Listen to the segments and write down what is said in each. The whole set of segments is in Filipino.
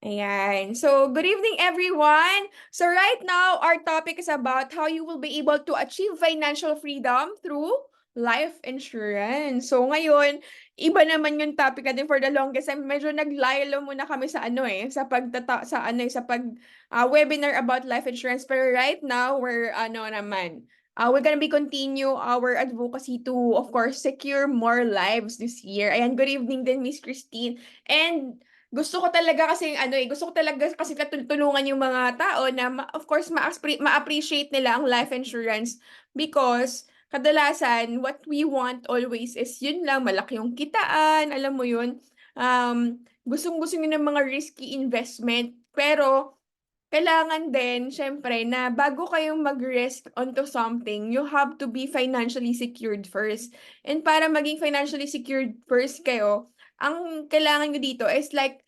Ayan. So, good evening, everyone. So, right now, our topic is about how you will be able to achieve financial freedom through life insurance. So, ngayon, iba naman yung topic natin for the longest time. Medyo naglaylo muna kami sa webinar about life insurance. Pero right now, we're gonna be continue our advocacy to, of course, secure more lives this year. Ayan, good evening din, Miss Christine. And gusto ko talaga kasi tulungan yung mga tao na of course ma-appreciate nila ang life insurance because kadalasan what we want always is yun lang, malaki yung kitaan, alam mo yun. Gustong-gusto nyo ng mga risky investment pero kailangan din, syempre, na bago kayong mag-risk onto something, you have to be financially secured first. And para maging financially secured first kayo, ang kailangan nyo dito is like,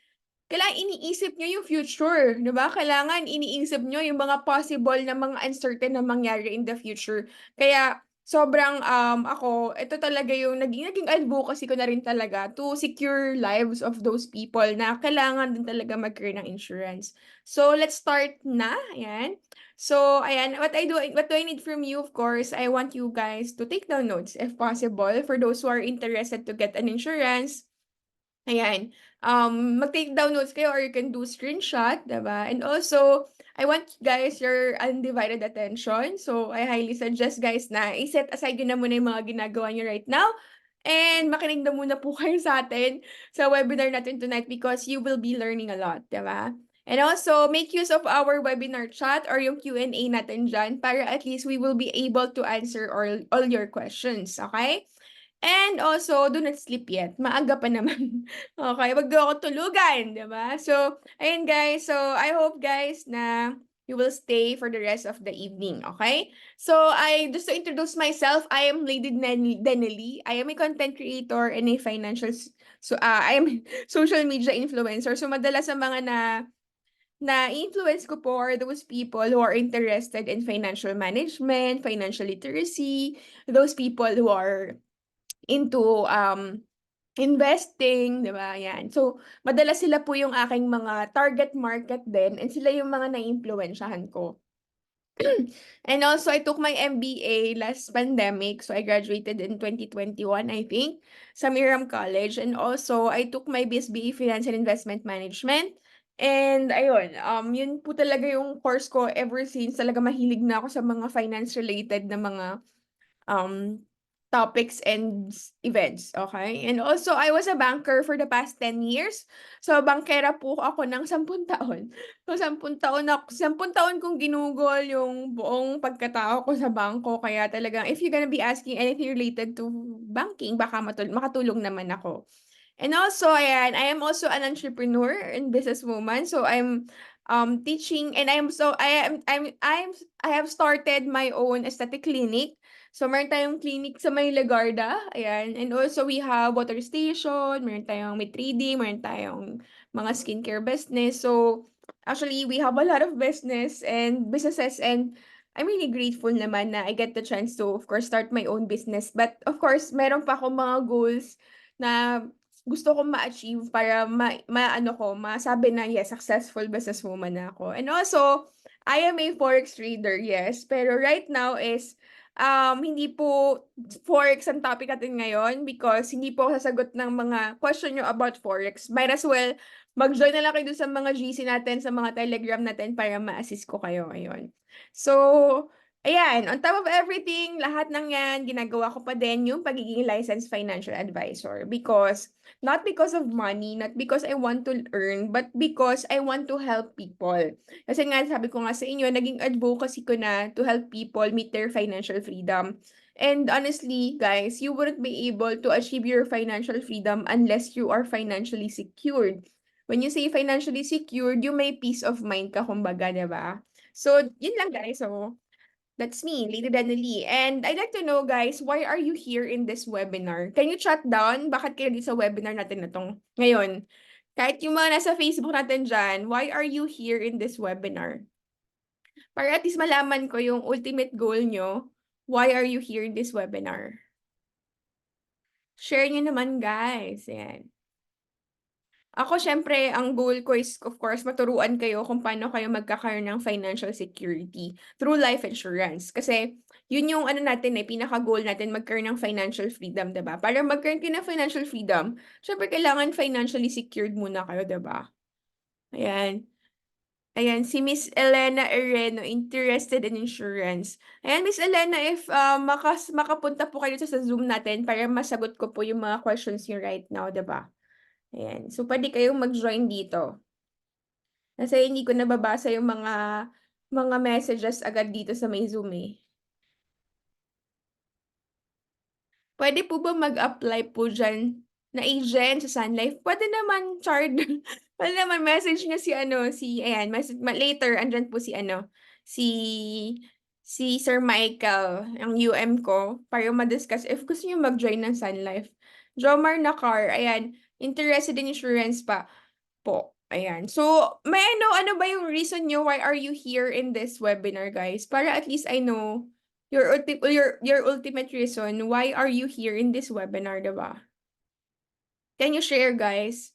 kailangan iniisip nyo yung future, di ba? Kailangan iniisip nyo yung mga possible na mga uncertain na mangyari in the future. Kaya, ito talaga yung naging advocacy ko na rin talaga to secure lives of those people na kailangan din talaga mag-career ng insurance. So, let's start na. Ayan. So, ayan, what do I need from you? Of course, I want you guys to take down notes if possible for those who are interested to get an insurance. Ayan. Mag-take down notes kayo or you can do screenshot, diba? And also, I want guys your undivided attention. So, I highly suggest guys na i-set aside yun na muna yung mga ginagawa nyo right now. And makinig na muna po kayo sa atin sa webinar natin tonight because you will be learning a lot, diba? And also, make use of our webinar chat or yung Q&A natin dyan para at least we will be able to answer all your questions, okay? And also, do not sleep yet. Maaga pa naman. Okay, wag daw ako tulugan, di ba? So, ayun guys. So, I hope guys na you will stay for the rest of the evening, okay? So, just to introduce myself, I am Lady Denely. I am a content creator and a I am social media influencer. So, madalas sa mga na-influence ko po are those people who are interested in financial management, financial literacy, those people who are into investing, 'di ba? Yan. So, madalas sila po yung aking mga target market din and sila yung mga naiimpluwensyahan ko. And also, I took my MBA last pandemic. So, I graduated in 2021, I think, sa Miriam College. And also, I took my BSBA Finance and Investment Management. And ayun, yun po talaga yung course ko ever since. Talaga mahilig na ako sa mga finance-related na mga um, topics and events, okay? And also, I was a banker for the past 10 years. So, bankera po ako ng 10 taon. So, 10 taon kong ginugol yung buong pagkatao ko sa bangko. Kaya talagang, if you're gonna be asking anything related to banking, baka makatulong naman ako. And also, ayan, I am also an entrepreneur and businesswoman. So, I'm teaching and I have started my own aesthetic clinic. So, meron tayong clinic sa May Legarda, ayan. And also, we have water station, meron tayong may trading, meron tayong mga skincare business. So, actually, we have a lot of businesses, and I'm really grateful naman na I get the chance to, of course, start my own business. But, of course, meron pa akong mga goals na gusto kong ma-achieve para masabi na, yes, successful businesswoman na ako. And also, I am a forex trader, yes. Pero right now is hindi po Forex ang topic natin ngayon because hindi po ako sasagot ng mga question nyo about Forex. Might as well mag-join na lang kayo dun sa mga GC natin, sa mga Telegram natin para ma-assist ko kayo ngayon. So, ayan, on top of everything, lahat ng yan, ginagawa ko pa din yung pagiging licensed financial advisor not because of money, not because I want to earn, but because I want to help people. Kasi nga, sabi ko nga sa inyo, naging advocacy ko na to help people meet their financial freedom. And honestly, guys, you wouldn't be able to achieve your financial freedom unless you are financially secured. When you say financially secured, you may peace of mind ka, kumbaga, diba? So, yun lang, guys. So, that's me, Lady Danely. And I'd like to know, guys, why are you here in this webinar? Can you chat down? Bakit kayo dito sa webinar natin na tong ngayon? Kahit yung mga nasa Facebook natin dyan, why are you here in this webinar? Para at least malaman ko yung ultimate goal nyo, why are you here in this webinar? Share nyo naman, guys. Ayan. Ako siyempre ang goal ko is of course maturuan kayo kung paano kayo magkakaroon ng financial security through life insurance. Kasi yun yung ano natin pinaka-goal natin magkaroon ng financial freedom, 'di ba? Para magkaroon kayo ng financial freedom, syempre kailangan financially secured muna kayo, 'di ba? Ayan. Ayan, si Miss Elena Ereno, interested in insurance. Ayan, Miss Elena, if makapunta po kayo sa Zoom natin para masagot ko po yung mga questions niyo right now, 'di ba? Ayan. So, pwede kayong mag-join dito. Kasi hindi ko nababasa yung mga messages agad dito sa may Zoom eh. Pwede po ba mag-apply po dyan na agent sa Sun Life? Pwede naman, Chard. Pwede naman message niya si ano, ayan, later, andyan po si, si Sir Michael, ang UM ko, para ma-discuss if gusto niyo mag-join ng Sun Life. Jomar Nakar, ayan, interested in insurance pa po. Ayan. So, may ano ba yung reason nyo why are you here in this webinar, guys? Para at least I know your ultimate reason why are you here in this webinar, diba? Can you share, guys?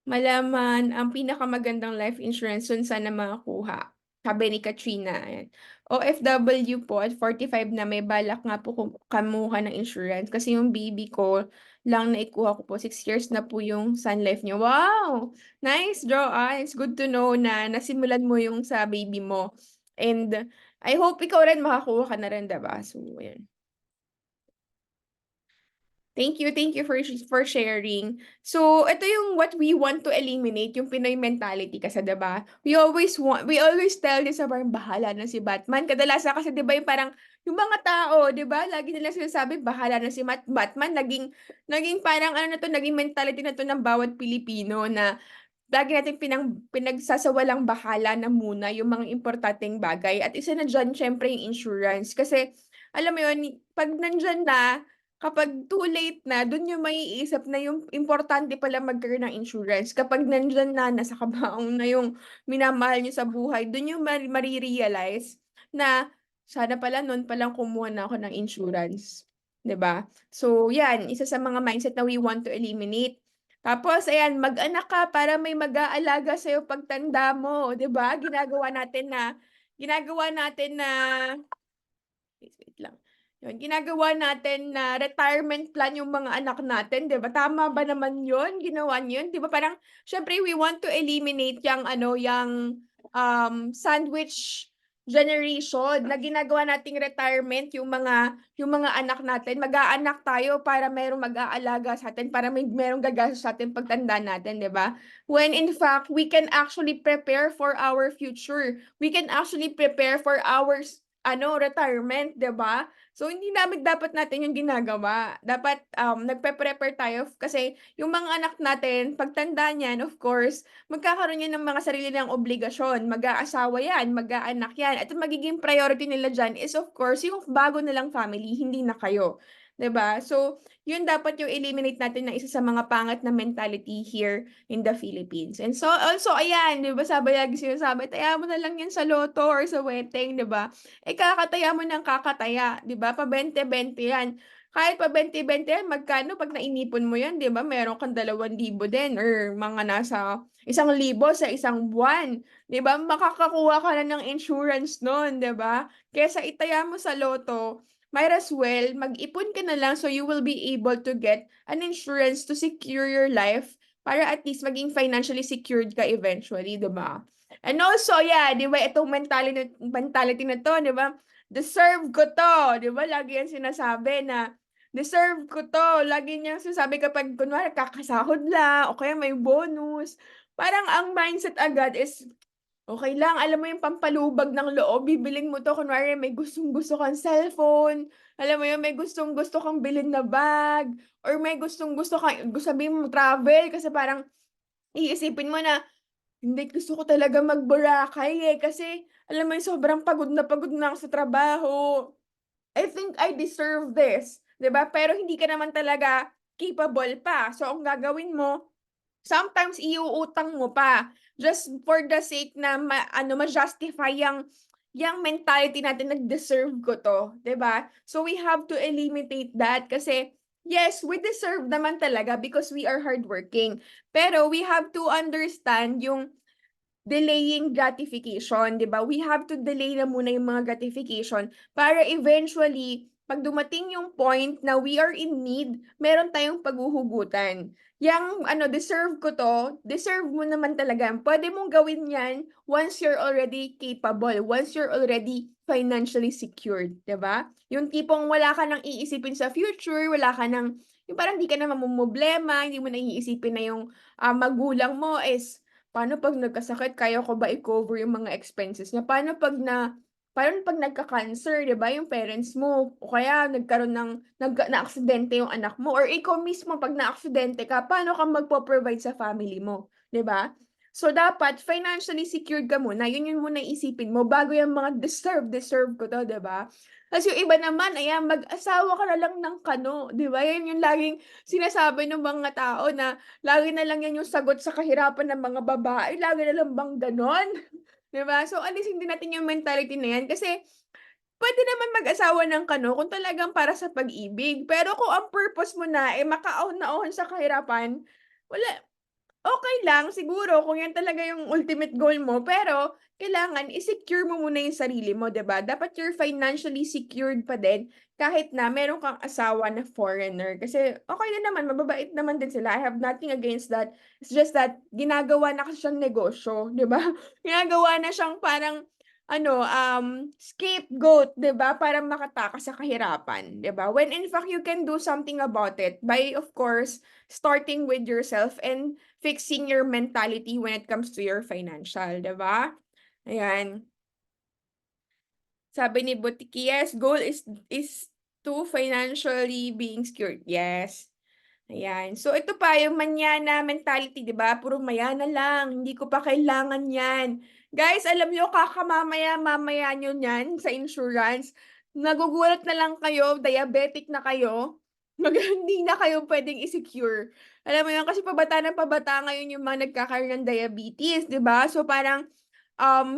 Malaman ang pinakamagandang life insurance kung saan na makakuha. Sabi ni Katrina. Ayan. OFW po at 45 na may balak nga po kamuha ng insurance kasi yung baby ko lang naikuha ko po 6 years na po yung Sun Life niya. Wow! Nice, Joanne. It's good to know na nasimulan mo yung sa baby mo. And I hope ikaw rin makakuha ka na rin, diba? So, ayan. Thank you for sharing. So, ito yung what we want to eliminate, yung Pinoy mentality kasi, 'di ba? We always tell this sa parang bahala na si Batman. Kadalasan kasi 'di ba yung parang yung mga tao, 'di ba? Lagi nila sinasabi bahala na si Batman, naging parang ano na to, naging mentality na to ng bawat Pilipino na lagi natin pinagsasawalang bahala na muna yung mga importanteng bagay. At isa na dyan, syempre, yung insurance. Kasi, alam mo yun, pag nandyan na, kapag too late na, dun yung maiisip na yung importante pala magkaroon ng insurance. Kapag nandyan na, nasa kabaong na yung minamahal nyo sa buhay, dun yung marirealize na sana pala noon palang kumuha na ako ng insurance. 'Di ba? So, yan, isa sa mga mindset na we want to eliminate. Tapos, ayan, mag-anak ka para may mag-aalaga sa'yo pagtanda mo, 'di ba? Ginagawa natin na wait lang. Yun, ginagawa natin na retirement plan yung mga anak natin, 'di ba? Tama ba naman 'yun? Ginawa niyo 'yun, 'di ba? Parang syempre we want to eliminate yung sandwich generation na ginagawa nating retirement yung mga anak natin. Mag-aanak tayo para merong mag-aalaga sa atin, para merong gagastos sa atin pagtanda natin, 'di ba? When in fact, we can actually prepare for our future. We can actually prepare for our retirement, 'di ba? So, hindi dapat natin yung ginagawa. Dapat, nagpe-prepare tayo kasi yung mga anak natin, pagtanda niyan, of course, magkakaroon yan ng mga sarili nilang obligasyon. Mag-aasawa yan, mag-aanak yan. At ang magiging priority nila dyan is, of course, yung bago nilang family, hindi na kayo. 'Di ba? So, yun dapat yung eliminate natin na isa sa mga pangat na mentality here in the Philippines. And so, also, ayan, 'di ba, lagi sinasabi, taya mo na lang yan sa loto or sa wedding, 'di ba? Kakataya mo ng kakataya, 'di ba? Pa 20-20 yan. Kahit pa 20-20 yan, magkano pag nainipon mo yan, 'di ba? Meron kang 2,000 din or mga nasa 1,000 sa isang buwan, 'di ba? Makakakuha ka na ng insurance noon, 'di ba? Kaysa itaya mo sa loto, might as well mag-ipon ka na lang so you will be able to get an insurance to secure your life para at least maging financially secured ka eventually, 'di ba? And also, yeah, di ba, itong mentality na to, di ba? Deserve ko to, di ba? Lagi yan sinasabi na, deserve ko to. Lagi niya sinasabi kapag, kunwari, kakasahod lang, o kaya may bonus. Parang ang mindset agad is, okay lang, alam mo yung pampalubag ng loob, bibiling mo to, kunwari, may gustong-gusto kang cellphone, alam mo yun, may gustong-gusto kang bilhin na bag, or may gustong-gusto kang, sabihin mo travel, kasi parang, iisipin mo na, hindi, gusto ko talaga mag-Boracay kasi alam mo yung sobrang pagod na ako sa trabaho. I think I deserve this, 'di ba? Pero hindi ka naman talaga capable pa. So ang gagawin mo, sometimes iuutang mo pa just for the sake na ma-justify yang mentality natin na deserve ko to, 'di ba? So we have to eliminate that kasi yes, we deserve naman talaga because we are hardworking. Pero we have to understand yung delaying gratification, 'di ba? We have to delay na muna yung mga gratification para eventually, pag dumating yung point na we are in need, meron tayong paghuhugutan. Yang ano, deserve ko to, deserve mo naman talaga. Pwede mong gawin yan once you're already capable, once you're already financially secured, 'di ba? Yung tipong wala ka nang iisipin sa future, wala ka nang, yung parang hindi ka na mamumroblema, hindi mo na iisipin na yung magulang mo is, paano 'pag nagkasakit, kaya ko ba i-cover yung mga expenses niya? Paano 'pag nagka-cancer, 'di ba, yung parents mo o kaya nagkaroon ng naaksidente yung anak mo or ikaw mismo 'pag naaksidente ka, paano ka magpo-provide sa family mo, 'di ba? So, dapat financially secured ka muna, yun muna isipin mo bago yung mga deserve ko 'to, 'di ba? Kasi yung iba naman, ayan, mag-asawa ka na lang ng kano, 'di ba? Yan yung laging sinasabi ng mga tao na lagi na lang yan yung sagot sa kahirapan ng mga babae, lagi na lang bang gano'n? 'Di ba? So, alisin din natin yung mentality na yan kasi puwede naman mag-asawa ng kano kung talagang para sa pag-ibig. Pero kung ang purpose mo na, eh, makaahon-ahon sa kahirapan, wala, okey lang siguro kung yan talaga yung ultimate goal mo, pero kailangan i-secure mo muna yung sarili mo, 'di ba? Dapat you're financially secured pa din kahit na meron kang asawa na foreigner. Kasi okey din naman, mababait naman din sila, I have nothing against that. It's just that ginagawa na kasi siyang negosyo, 'di ba? Ginagawa na siyang parang ano, scapegoat, 'di ba, para makatakas sa kahirapan, 'di ba? When in fact you can do something about it by, of course, starting with yourself and fixing your mentality when it comes to your financial, 'di ba? Ayan. Sabi ni Butiki, yes, goal is to financially being secured. Yes. Ayan. So ito pa yung manyana mentality, 'di ba? Puro maya na lang, hindi ko pa kailangan 'yan. Guys, alam niyo kakamamaya-mamaya niyo niyan sa insurance, nagugulat na lang kayo, diabetic na kayo, hindi na kayo puwedeng i-secure. Alam mo 'yun, kasi pabata ng pabata ngayon yung mga nagkakaroon ng diabetes, 'di ba? So parang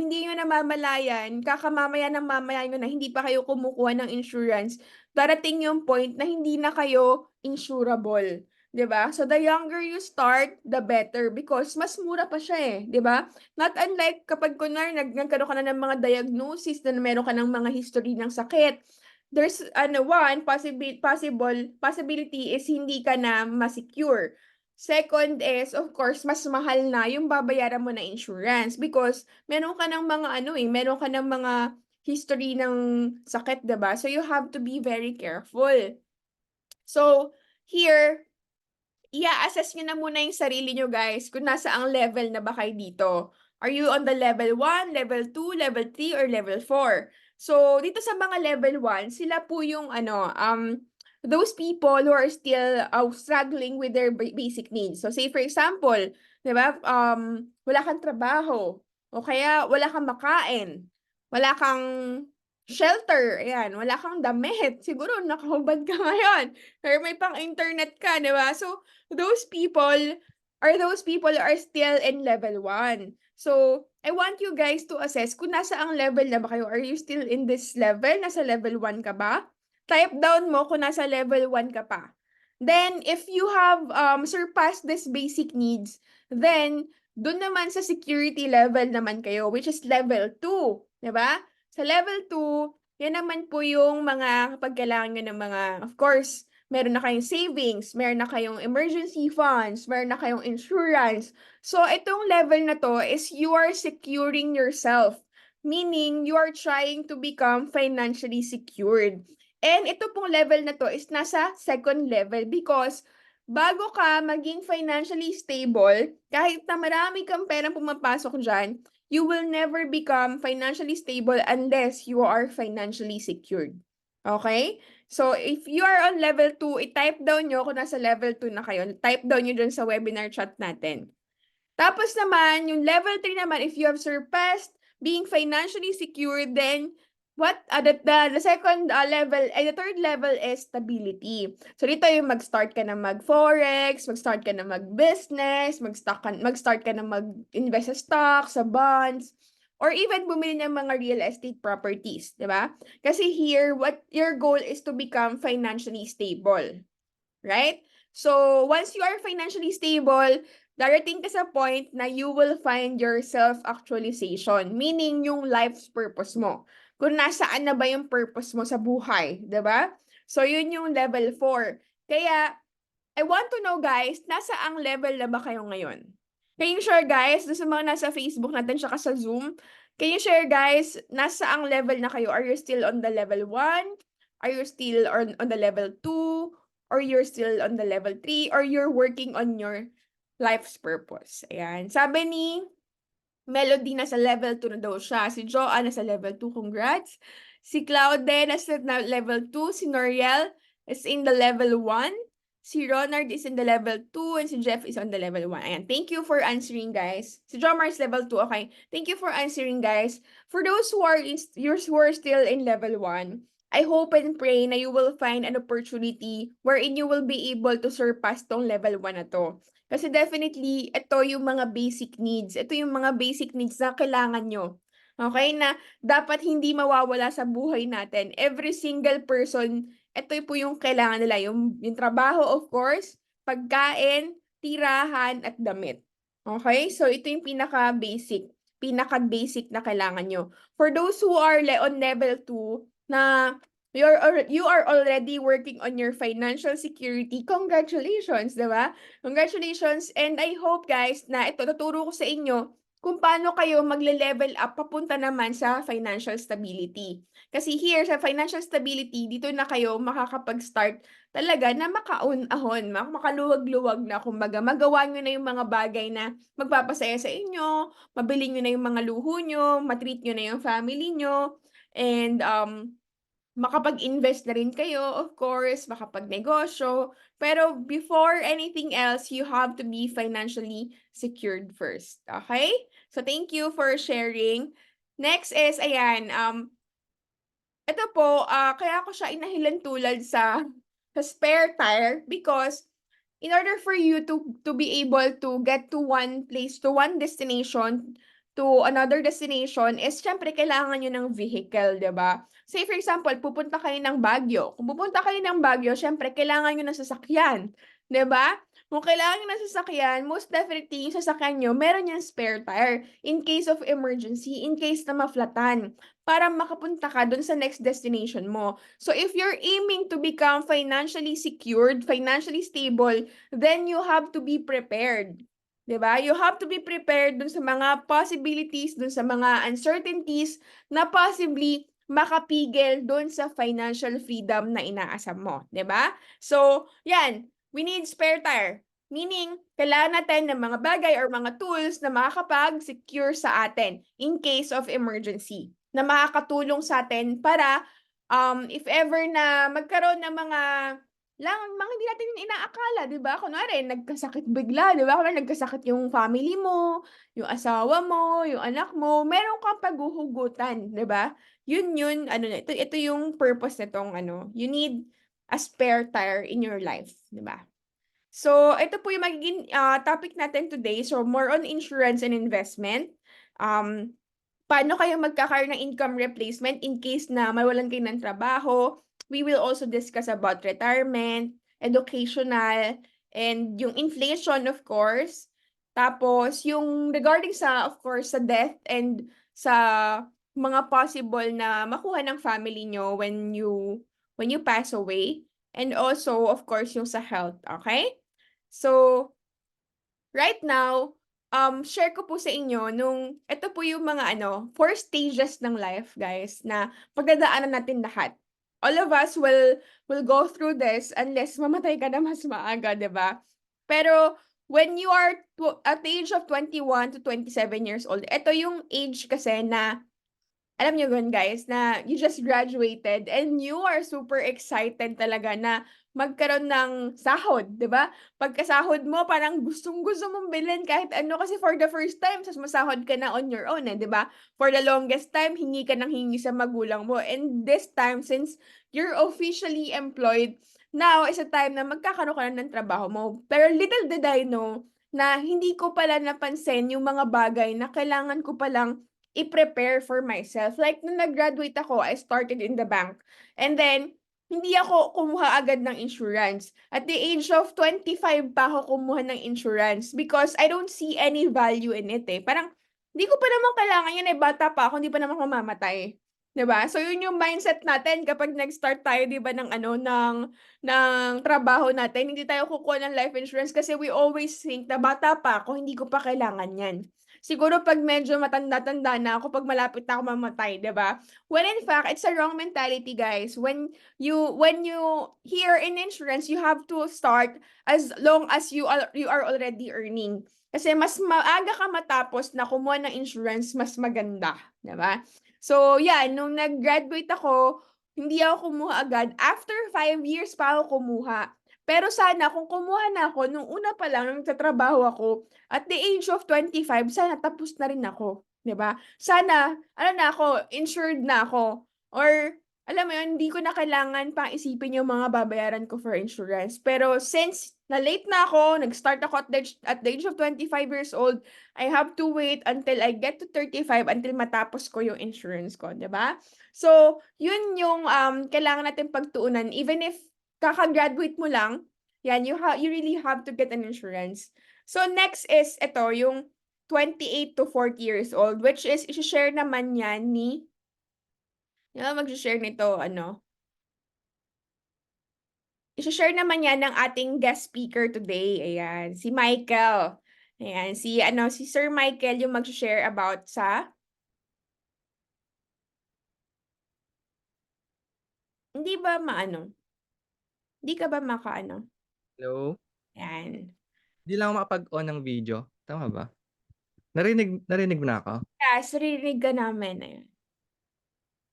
hindi niyo namamalayan, kakamamaya ng mamaya niyo na hindi pa kayo kumukuha ng insurance, darating yung point na hindi na kayo insurable, 'di ba? So, the younger you start, the better because mas mura pa siya, eh, 'di ba? Not unlike kapag kunwari nagkaroon ka na ng mga diagnosis na meron ka ng mga history ng sakit, there's ano, one possibility is hindi ka na ma-secure. Second is, of course, mas mahal na yung babayaran mo na insurance because meron ka ng mga ano, eh, meron ka ng mga history ng sakit, 'di ba? So, you have to be very careful. So, here, i-a-assess niyo na muna yung sarili niyo, guys, kung nasaang level na ba kayo dito. Are you on the level 1, level 2, level 3, or level 4? So, dito sa mga level 1, sila po yung ano, those people who are still struggling with their basic needs. So, say for example, 'di ba, wala kang trabaho o kaya wala kang makain, wala kang shelter, ayan, wala kang damit, siguro nakahubad ka ngayon or may pang-internet ka, 'di ba? So, those people are still in level 1. So, I want you guys to assess kung nasaang level na ba kayo. Are you still in this level? Nasa level 1 ka ba? Type down mo kung nasa level 1 ka pa. Then, if you have surpassed these basic needs, then dun naman sa security level naman kayo, which is level 2, 'di ba? Sa level 2, yan naman po yung mga kapag kailangan niyo ng mga, of course, meron na kayong savings, meron na kayong emergency funds, meron na kayong insurance. So, itong level na 'to is you are securing yourself, meaning you are trying to become financially secured. And ito pong level na 'to is nasa second level because bago ka maging financially stable, kahit na marami kang perang pumapasok diyan, you will never become financially stable unless you are financially secured. Okay? So, if you are on level 2, i-type down nyo kung nasa level 2 na kayo. Type down nyo dun sa webinar chat natin. Tapos naman, yung level 3 naman, if you have surpassed being financially secure, then the second level, the third level is stability. So, dito yung mag-start ka na mag-forex, mag-start ka na mag-business, mag-start ka na mag-invest sa stocks, sa bonds, or even bumili ng mga real estate properties, di ba? Kasi here, what your goal is to become financially stable. right? So, once you are financially stable, darating ka sa point na you will find your self-actualization, meaning yung life's purpose mo. Kung nasaan na ba yung purpose mo sa buhay, 'di ba? So, yun yung level 4. Kaya, I want to know guys, nasa ang level na ba kayo ngayon? Can you share guys, doon sa mga nasa Facebook natin tsaka sa Zoom, can you share guys, nasa ang level na kayo? Are you still on the level 1? Are you still on the level 2? Or you're still on the level 3? Or you're working on your life's purpose? Ayan. Sabi ni Melody nasa level 2 na daw siya. Si Joanne nasa level 2. Congrats. Si Claude nasa level 2. Si Noriel is in the level 1. Si Ronald is in the level 2. And si Jeff is on the level 1. Ayan. Thank you for answering, guys. Si Jomar is level 2. Okay. Thank you for answering, guys. For those who are still in level 1, I hope and pray na you will find an opportunity wherein you will be able to surpass tong level 1 na to. Kasi definitely, ito yung mga basic needs. Ito yung mga basic needs na kailangan nyo. Okay? Na dapat hindi mawawala sa buhay natin. Every single person, ito po yung kailangan nila. Yung trabaho, of course, pagkain, tirahan, at damit. Okay? So, ito yung pinaka-basic na kailangan nyo. For those who are on level 2, na you are already working on your financial security, congratulations, di ba? Congratulations, and I hope guys na ito tuturo ko sa inyo kung paano kayo magle-level up papunta naman sa financial stability. Kasi here sa financial stability, dito na kayo makakapag-start talaga na makaunahon, makaluwag-luwag na, kumbaga magawa nyo na yung mga bagay na magpapasaya sa inyo, mabili nyo na yung mga luho nyo, matreat nyo na yung family nyo, and makapag-invest na rin kayo, of course, makapag-negosyo. Pero before anything else, you have to be financially secured first. Okay? So, thank you for sharing. Next is, ayan, ito po, kaya ko siya inahilan tulad sa spare tire because in order for you to be able to get to one place, to one destination, to another destination, is syempre kailangan nyo ng vehicle, di ba? Say for example, pupunta kayo ng Baguio. Kung pupunta kayo ng Baguio, syempre kailangan nyo ng sasakyan, di ba? Kung kailangan nyo ng sasakyan, most definitely yung sasakyan nyo, meron yung spare tire in case of emergency, in case na maflatan, para makapunta ka dun sa next destination mo. So if you're aiming to become financially secured, financially stable, then you have to be prepared. 'Di ba? You have to be prepared dun sa mga possibilities, dun sa mga uncertainties na possibly makapigil dun sa financial freedom na inaasam mo, 'di ba? So, 'yan, we need spare tire. Meaning, kailangan natin ng mga bagay or mga tools na makakapag-secure sa atin in case of emergency, na makakatulong sa atin para if ever na magkaroon ng mga hindi natin inaakala, 'di ba? Kunwari nagkasakit bigla, 'di ba? Kunwari nagkasakit yung family mo, yung asawa mo, yung anak mo, meron kang paghuhugutan, 'di ba? Yun ano ito yung purpose nitong ano, you need a spare tire in your life, 'di ba? So, ito po yung magiging topic natin today. So, more on insurance and investment. Paano kayo magkakaroon ng income replacement in case na mawalan kayo ng trabaho. We will also discuss about retirement, educational, and yung inflation, of course. Tapos, yung regarding sa, of course, sa death and sa mga possible na makuha ng family nyo when you pass away. And also, of course, yung sa health, okay? So, right now, share ko po sa inyo ito po yung mga 4 stages ng life, guys, na pagdadaanan natin lahat. All of us will go through this unless mamatay ka na mas maaga, 'di ba? Pero when you are at the age of 21 to 27 years old, ito yung age kasi na alam niyo yun guys, na you just graduated and you are super excited talaga na magkaroon ng sahod, 'di ba? Pagkasahod mo, parang gustong-gusto mong bilhin kahit ano kasi for the first time, masahod ka na on your own, 'di ba? For the longest time, hingi ka ng hingi sa magulang mo. And this time, since you're officially employed, now is a time na magkakaroon ka na ng trabaho mo. Pero little did I know na hindi ko pala napansin yung mga bagay na kailangan ko palang i-prepare for myself. Like, nung nag-graduate ako, I started in the bank. And then, hindi ako kumuha agad ng insurance. At the age of 25 pa ako kumuha ng insurance because I don't see any value in it eh. Parang, hindi ko pa naman kailangan yan eh, bata pa ako, hindi pa naman ako mamamatay. 'Di ba? So yun yung mindset natin kapag nag-start tayo 'di ba ng ng trabaho natin, hindi tayo kukuha ng life insurance kasi we always think na bata pa ako, hindi ko pa kailangan yan. Siguro pag medyo matanda-tanda na ako, pag malapit na ako mamatay, 'di ba? When in fact, it's a wrong mentality, guys. When you hear in insurance, you have to start as long as you are already earning. Kasi mas maaga ka matapos na kumuha ng insurance, mas maganda, 'di ba? So, yeah, nung nag-graduate ako, hindi ako kumuha agad. After 5 years pa ako kumuha. Pero sana kung kumuha na ako nung una pa lang nung nagtatrabaho ako, at the age of 25, sana tapos na rin ako, 'di ba? Sana ano na ako, insured na ako. Or alam mo yun, hindi ko na kailangan pang isipin yung mga babayaran ko for insurance. Pero since na-late na ako, nag-start ako at the age of 25 years old, I have to wait until I get to 35 until matapos ko yung insurance ko, 'di ba? So, yun yung kailangan natin pagtuunan even if kaka-graduate mo lang, yan, you really have to get an insurance. So next is ito, yung 28 to 40 years old, which is i-share naman yan ni, yung mag-share nito, ano, i-share naman yan ng ating guest speaker today. Ayan, si Michael. Ayan, si Sir Michael yung mag-share about sa, hindi ba maano? Hindi ka ba makaano? Hello? Ayan. Hindi lang ako makapag-on ng video. Tama ba? Narinig mo na ako? Yes, rinig ka namin. Ayan.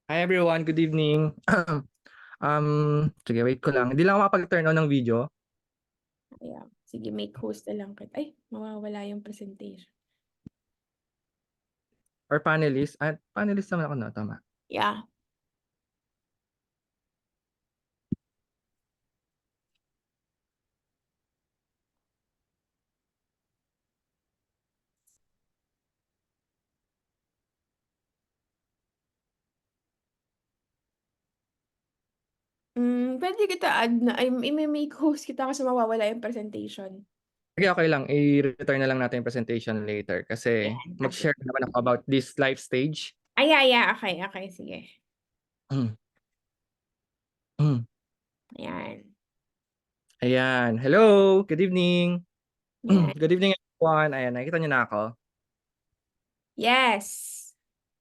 Hi everyone, good evening. Sige, wait ko lang. Hindi lang ako makapag-turn on ng video Ayan. Sige, make host na lang kita. Ay, mawawala yung presentation. or panelist. Panelist naman ako, no? Tama. Yeah. Pwede kita add na, i-make host kita kasi mawawala yung presentation. Sige, okay lang. I-return na lang natin yung presentation later kasi Ayan, okay. mag-share naman ako about this live stage. Okay, okay, sige. Ayan. Ayan. Hello! Good evening! Ayan. Good evening everyone. Ayan, nakikita niyo na ako? Yes.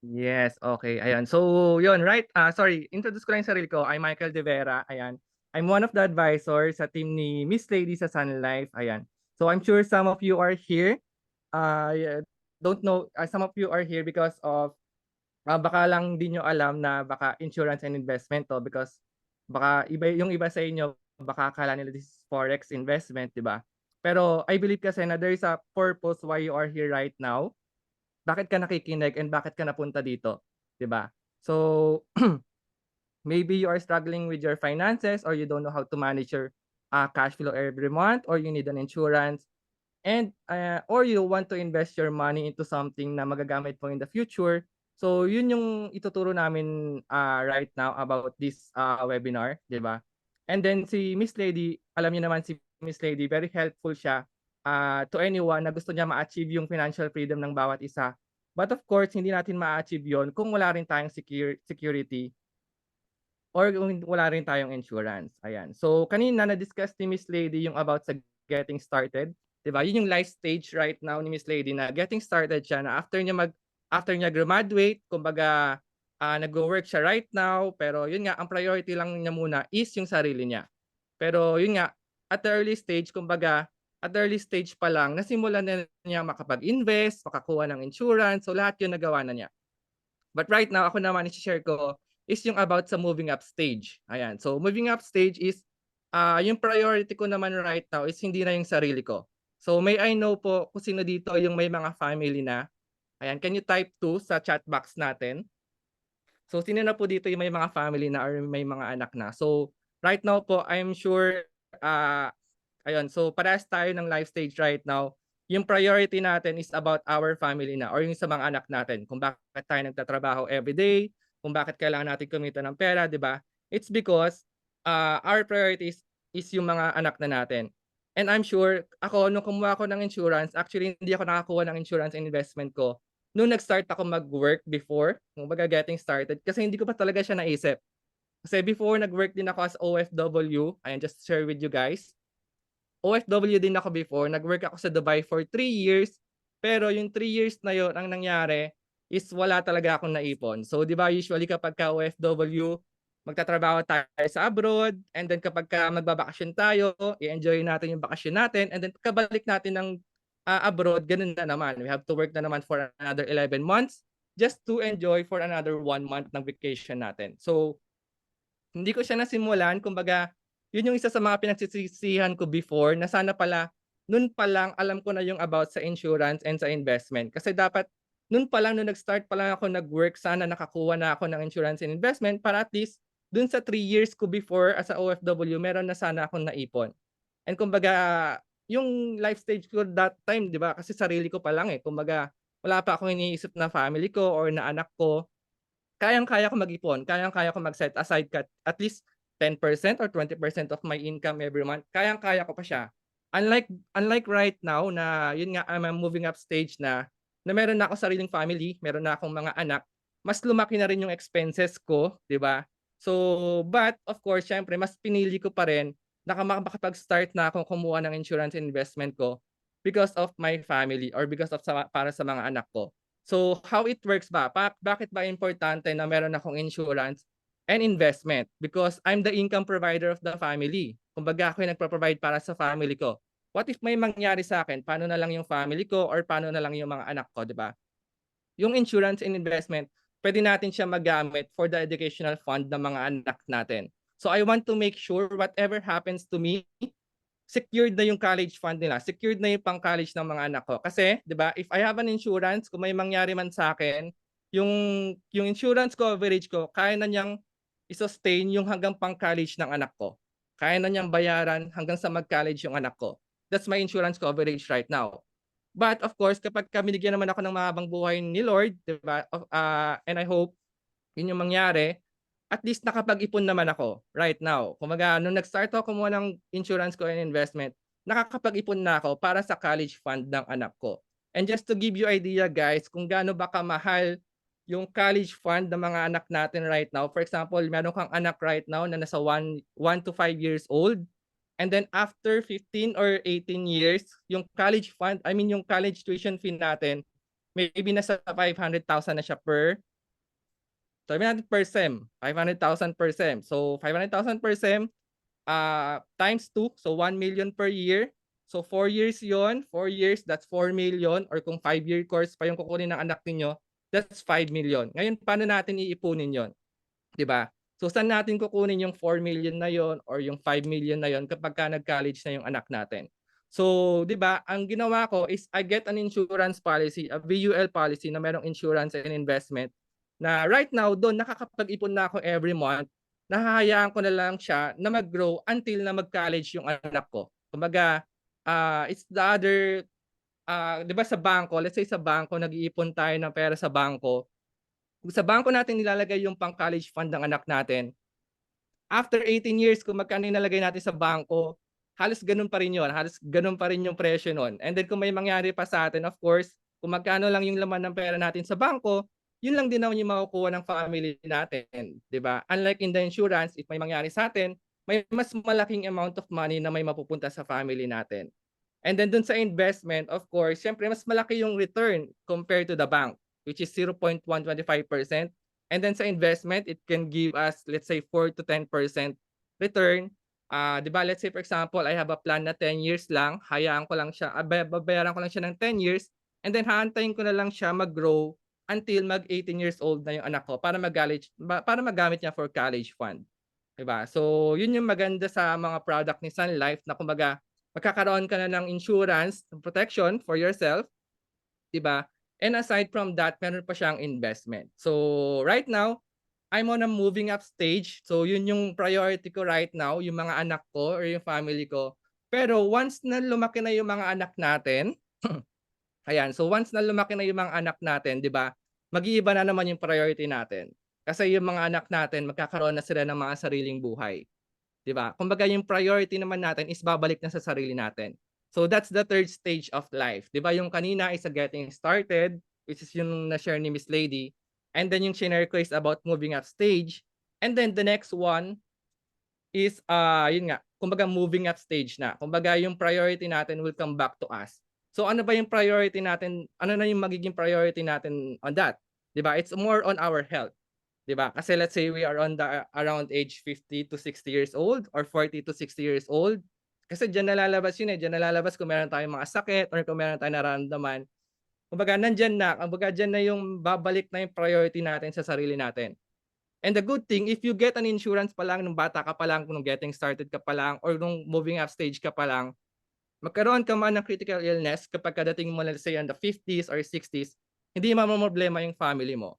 Yes, okay. Ayan. So, yun, right? Sorry, introduce ko lang yung sarili ko. I'm Michael De Vera. Ayan. I'm one of the advisors sa team ni Miss Lady sa Sun Life. Ayan. So, I'm sure some of you are here. Yeah, don't know, some of you are here because of, baka lang di nyo alam na baka insurance and investment to because baka yung iba sa inyo, baka akala nila this is forex investment, di ba? Pero I believe kasi na there is a purpose why you are here right now. Bakit ka nakikinig and bakit ka napunta dito, 'di ba? So maybe you are struggling with your finances or you don't know how to manage your cash flow every month or you need an insurance and or you want to invest your money into something na magagamit mo in the future. So yun yung ituturo namin right now about this webinar, 'di ba? And then si Miss Lady, alam niyo naman si Miss Lady, very helpful siya to anyone na gusto niya ma-achieve yung financial freedom ng bawat isa. But of course, hindi natin ma-achieve yon kung wala rin tayong security or kung wala rin tayong insurance. Ayan. So kanina na-discuss ni Miss Lady yung about sa getting started. 'Di ba? Yun yung life stage right now ni Miss Lady na getting started siya na after niya graduate, kumbaga nagwo-work siya right now, pero yun nga ang priority lang niya muna is yung sarili niya. Pero yun nga at the early stage, kumbaga at the early stage pa lang nasimulan na niya makapag-invest, makakuha ng insurance, so lahat yun nagawa na niya. But right now, ako naman i-share ko is yung about sa moving up stage. Ayan. So moving up stage is yung priority ko naman right now is hindi na yung sarili ko. So may I know po kung sino dito yung may mga family na. Ayan, can you type 2 sa chat box natin? So sino na po dito yung may mga family na or may mga anak na? So right now po, I'm sure ayun, so parehas tayo ng life stage right now. Yung priority natin is about our family na or yung sa mga anak natin. Kung bakit tayo nagtatrabaho every day, kung bakit kailangan natin kumita ng pera, 'di ba? It's because our priorities is yung mga anak na natin. And I'm sure ako nung kumuha ako ng insurance, actually hindi ako nakakuha ng insurance and investment ko nung nag-start ako mag-work before, kumbaga getting started, kasi hindi ko pa talaga siya naisip. Kasi before nag-work din ako as OFW, ayan, just to share with you guys. OFW din ako before, nag-work ako sa Dubai for 3 years, pero yung 3 years na yun ang nangyari is wala talaga akong naipon. So 'di ba usually kapagka OFW, magtatrabaho tayo sa abroad, and then kapagka magbabakasyon tayo, i-enjoy natin yung bakasyon natin, and then pagkabalik natin ng, abroad gano'n na naman. We have to work na naman for another 11 months just to enjoy for another 1 month ng vacation natin. So hindi ko siya nasimulan, kumbaga, yun yung isa sa mga pinagsisisihan ko before, na sana pala nun pa lang alam ko na yung about sa insurance and sa investment. Kasi dapat nun pa lang, nung nag-start pa lang ako nag-work, sana nakakuha na ako ng insurance and investment para at least dun sa 3 years ko before as a OFW, meron na sana akong naipon. And kumbaga, yung life stage ko that time, 'di ba? Kasi sarili ko pa lang eh. Kumbaga, wala pa akong iniisip na family ko or na anak ko. Kayang-kaya ko mag-ipon, kayang-kaya ko mag-set aside at least 10% or 20% of my income every month, kayang-kaya ko pa siya. Unlike right now na yun nga, I'm a moving up stage na meron na ako sariling family, meron na akong mga anak, mas lumaki na rin yung expenses ko, 'di ba? So, but of course siyempre mas pinili ko pa rin na makapag-start na akong kumuha ng insurance and investment ko because of my family or because of para sa mga anak ko. So, how it works ba? Bakit ba importante na meron akong insurance and investment? Because I'm the income provider of the family. Kumbaga ako yung nagpo-provide para sa family ko. What if may mangyari sa akin? Paano na lang yung family ko or paano na lang yung mga anak ko, 'di ba? Yung insurance and investment, pwede natin siya magamit for the educational fund ng mga anak natin. So I want to make sure whatever happens to me, secured na yung college fund nila, secured na yung pang-college ng mga anak ko. Kasi, 'di ba, if I have an insurance, kung may mangyari man sa akin, yung yung insurance coverage ko, kaya na niyang i-sustain yung hanggang pang-college ng anak ko. Kaya na niyang bayaran hanggang sa mag-college yung anak ko. That's my insurance coverage right now. But of course, kapag binigyan naman ako ng mahabang buhay ni Lord, 'di ba? And I hope yun yung mangyari, at least nakapag-ipon naman ako right now. Kumbaga nung nag-start ako kumuha ng insurance ko and investment, nakakapag-ipon na ako para sa college fund ng anak ko. And just to give you idea guys, kung gaano ba kamahal yung college fund ng mga anak natin right now. For example, meron kang anak right now na nasa 1 to 5 years old. And then after 15 or 18 years, yung college fund, I mean yung college tuition fee natin, maybe nasa 500,000 na siya per, sabi natin per sem, 500,000 per sem. So 500,000 per sem, times 2, so 1 million per year. So 4 years yon, 4 years, that's 4 million. Or kung 5-year course pa yung kukunin ng anak ninyo, that's 5 million. Ngayon, paano natin iipunin yon? 'Di ba? So saan natin kukunin yung 4 million na yon or yung 5 million na yon kapag ka nag-college na yung anak natin? So, 'di ba, ang ginawa ko is I get an insurance policy, a VUL policy na merong insurance and investment na right now doon nakakapag-ipon na ako every month. Nahahayaan ko na lang siya na mag-grow until na mag-college yung anak ko. Kumbaga, it's the other, 'di ba sa bangko, let's say sa bangko nag-iipon tayo ng pera sa bangko. Kung sa bangko natin nilalagay yung pang-college fund ng anak natin, after 18 years kung magkano nilalagay natin sa bangko, halos gano'n pa rin 'yun, halos gano'n pa rin yung presyo nun. And then kung may mangyari pa sa atin, of course, kung magkano lang yung laman ng pera natin sa bangko, yun lang din naman yung makukuha ng family natin, 'di ba? Unlike in the insurance, if may mangyari sa atin, may mas malaking amount of money na may mapupunta sa family natin. And then dun sa investment, of course, siyempre mas malaki yung return compared to the bank, which is 0.125%. And then sa investment, it can give us, let's say, 4 to 10% return. 'Di ba, let's say for example, I have a plan na 10 years lang, hayaan ko lang siya, babayaran ko lang siya ng 10 years, and then haantayin ko na lang siya mag-grow until mag 18 years old na yung anak ko para magamit niya for college fund. 'Di ba? So, yun yung maganda sa mga product ni Sun Life na kumbaga magkakaroon ka na ng insurance, protection for yourself, 'di ba? And aside from that, meron pa siyang investment. So, right now, I'm on a moving up stage. So, yun yung priority ko right now, yung mga anak ko or yung family ko. Pero once na lumaki na yung mga anak natin, ayan, so once na lumaki na yung mga anak natin, 'di ba? Mag-iiba na naman yung priority natin. Kasi yung mga anak natin magkakaroon na sila ng mga sariling buhay. 'di ba? Kumbaga yung priority naman natin is babalik na sa sarili natin. So that's the third stage of life, 'di ba? Yung kanina is a getting started, which is yung na-share ni Miss Lady, and then yung shinare ko is about moving up stage, and then the next one is, yun nga, kumbaga moving up stage na. Kumbaga yung priority natin will come back to us. So ano ba yung priority natin, ano na yung magiging priority natin on that, 'di ba? It's more on our health, 'di ba? Kasi let's say we are on the around age 50 to 60 years old or 40 to 60 years old. Kasi diyan nalalabas yun, eh, diyan nalalabas kung meron tayong mga sakit or kung meron tayong nararamdaman. Kumbaga nandiyan na, kumbaga diyan na yung babalik na yung priority natin sa sarili natin. And the good thing, if you get an insurance pa lang nung bata ka pa lang, nung getting started ka pa lang, or nung moving up stage ka pa lang, magkaroon ka man ng critical illness kapag kadating mo, let's say, in the 50s or 60s, hindi mamomroblema yung family mo.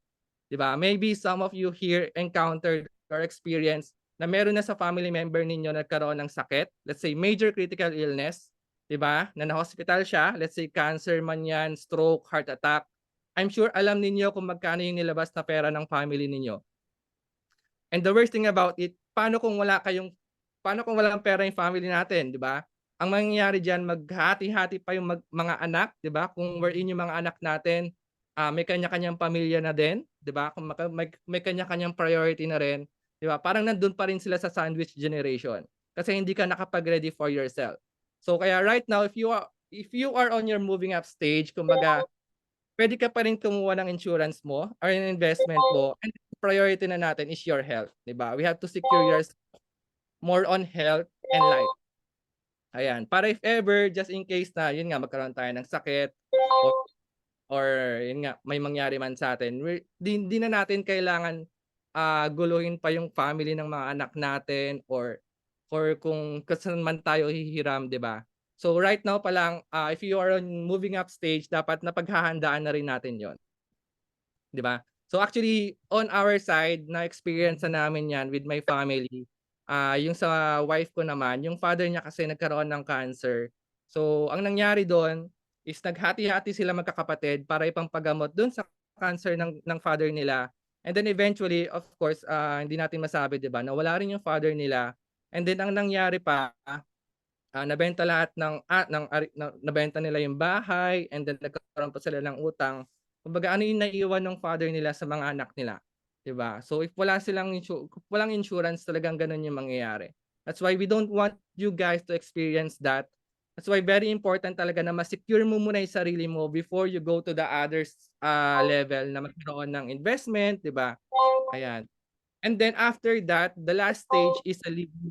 'Di ba? Maybe some of you here encountered or experienced na meron na sa family member ninyo nagkaroon ng sakit, let's say major critical illness, 'di ba? Na na-hospital siya, let's say cancer man 'yan, stroke, heart attack. I'm sure alam ninyo kung magkano yung nilabas na pera ng family ninyo. And the worst thing about it, paano kung walang pera yung family natin, 'di ba? Ang mangyayari diyan, maghati-hati pa yung mga anak, 'di ba? Kung wherein yung mga anak natin, may kanya-kanyang pamilya na din, 'di ba? Kung may kanya-kanyang priority na rin, 'di ba? Parang nandun pa rin sila sa sandwich generation kasi hindi ka nakapag-ready for yourself. So kaya right now, if you are on your moving up stage, kumbaga puwede ka pa rin kumuha ng insurance mo or yung investment mo, and priority na natin is your health, 'di ba? We have to secure yours more on health and life. Ayan, para if ever, just in case na yun nga magkaroon tayo ng sakit or or yun nga may mangyari man sa'tin, 'di na natin kailangan, guluhin pa yung family ng mga anak natin or kung saan man tayo hihiram, 'di ba? So right now pa lang, if you are on moving up stage, dapat napaghahandaan na rin natin yon, 'di ba? So actually, on our side, na-experience na namin 'yan with my family. Yung sa wife ko naman, yung father niya kasi nagkaroon ng cancer. So ang nangyari do'n is naghati-hati sila magkakapatid para ipangpagamot do'n sa cancer ng father nila. And then eventually, of course, hindi natin masabi, 'di ba, nawala rin yung father nila. And then ang nangyari pa, nabenta lahat nabenta nila yung bahay, and then nagkaroon pa sila ng utang. Kumbaga ano yung naiiwan ng father nila sa mga anak nila, 'di ba? So if kung walang insurance, talagang gano'n yung mangyayari. That's why we don't want you guys to experience that. That's why very important talaga na ma-secure mo muna yung sarili mo before you go to the others, level na magkaroon ng investment, 'di ba? Ayan. And then after that, the last stage is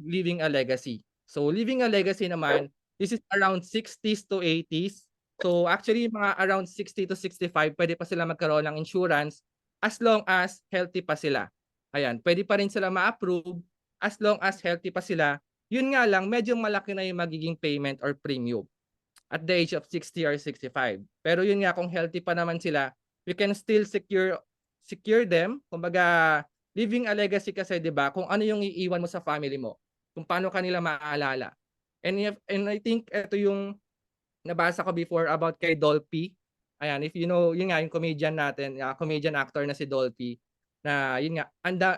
leaving a legacy. So leaving a legacy naman, this is around 60s to 80s. So actually mga around 60 to 65 puwede pa sila magkaroon ng insurance as long as healthy pa sila. Ayan, puwede pa rin sila ma-approve as long as healthy pa sila. Yun nga lang, medyo malaki na yung magiging payment or premium at the age of 60 or 65. Pero yun nga, kung healthy pa naman sila, we can still secure them. Kumbaga, leaving a legacy kasi, 'di ba? Kung ano yung iiwan mo sa family mo, kung paano kanila maaalala. And I think ito yung nabasa ko before about kay Dolphy. Ayan, if you know, yun nga yung comedian natin, comedian actor na si Dolphy, na yun nga,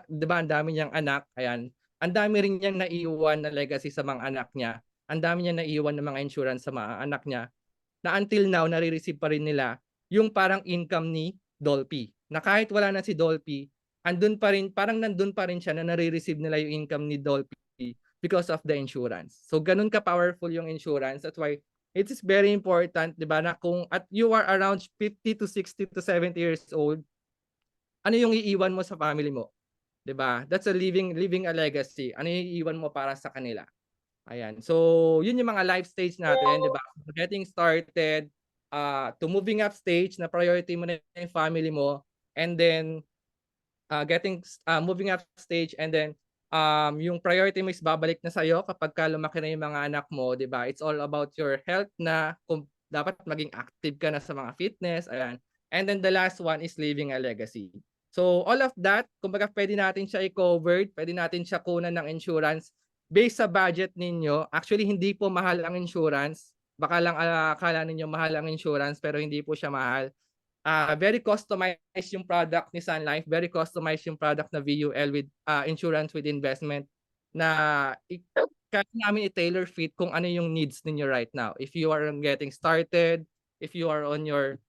'di ba, ang dami niyang anak, ayan. Ang dami rin niyang naiwan na legacy sa mga anak niya. Ang dami niyang naiwan ng mga insurance sa mga anak niya na until now nare-receive pa rin nila yung parang income ni Dolphy. Na kahit wala na si Dolphy, andun pa rin, parang nandun pa rin siya na nare-receive nila yung income ni Dolphy because of the insurance. So ganun ka-powerful yung insurance. That's why it is very important, 'di ba, na kung at you are around 50 to 60 to 70 years old, ano yung iiwan mo sa family mo, 'di ba? That's a living a legacy. Ano yung iiwan mo para sa kanila? Ayan. So, yun yung mga life stage natin, 'di ba? Getting started, to moving up stage na priority mo na yung family mo, and then moving up stage, and then yung priority mo is babalik na sa'yo kapagka lumaki na yung mga anak mo, 'di ba? It's all about your health na, kung dapat maging active ka na sa mga fitness, ayan. And then the last one is leaving a legacy. So all of that, kumbaga puwede natin siya i-covered, puwede natin siya kunan ng insurance based sa budget ninyo. Actually, hindi po mahal ang insurance. Baka lang, akala ninyo mahal ang insurance, pero hindi po siya mahal. Very customized yung product ni Sun Life, very customized yung product na VUL with, insurance with investment. na kaya namin i-tailor fit kung ano yung needs ninyo right now. If you are getting started, if you are on your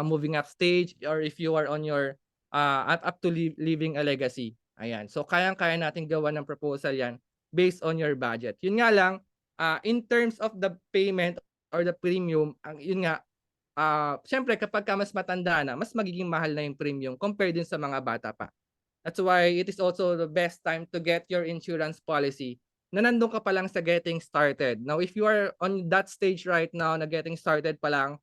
moving up stage, or if you are on your up to leaving a legacy. Ayan. So kayang-kaya natin gawa ng proposal 'yan based on your budget. Yun nga lang, in terms of the payment or the premium, yun nga, siyempre kapagka mas matanda na, mas magiging mahal na yung premium compared din sa mga bata pa. That's why it is also the best time to get your insurance policy na nandun ka pa lang sa getting started. Now, if you are on that stage right now na getting started pa lang,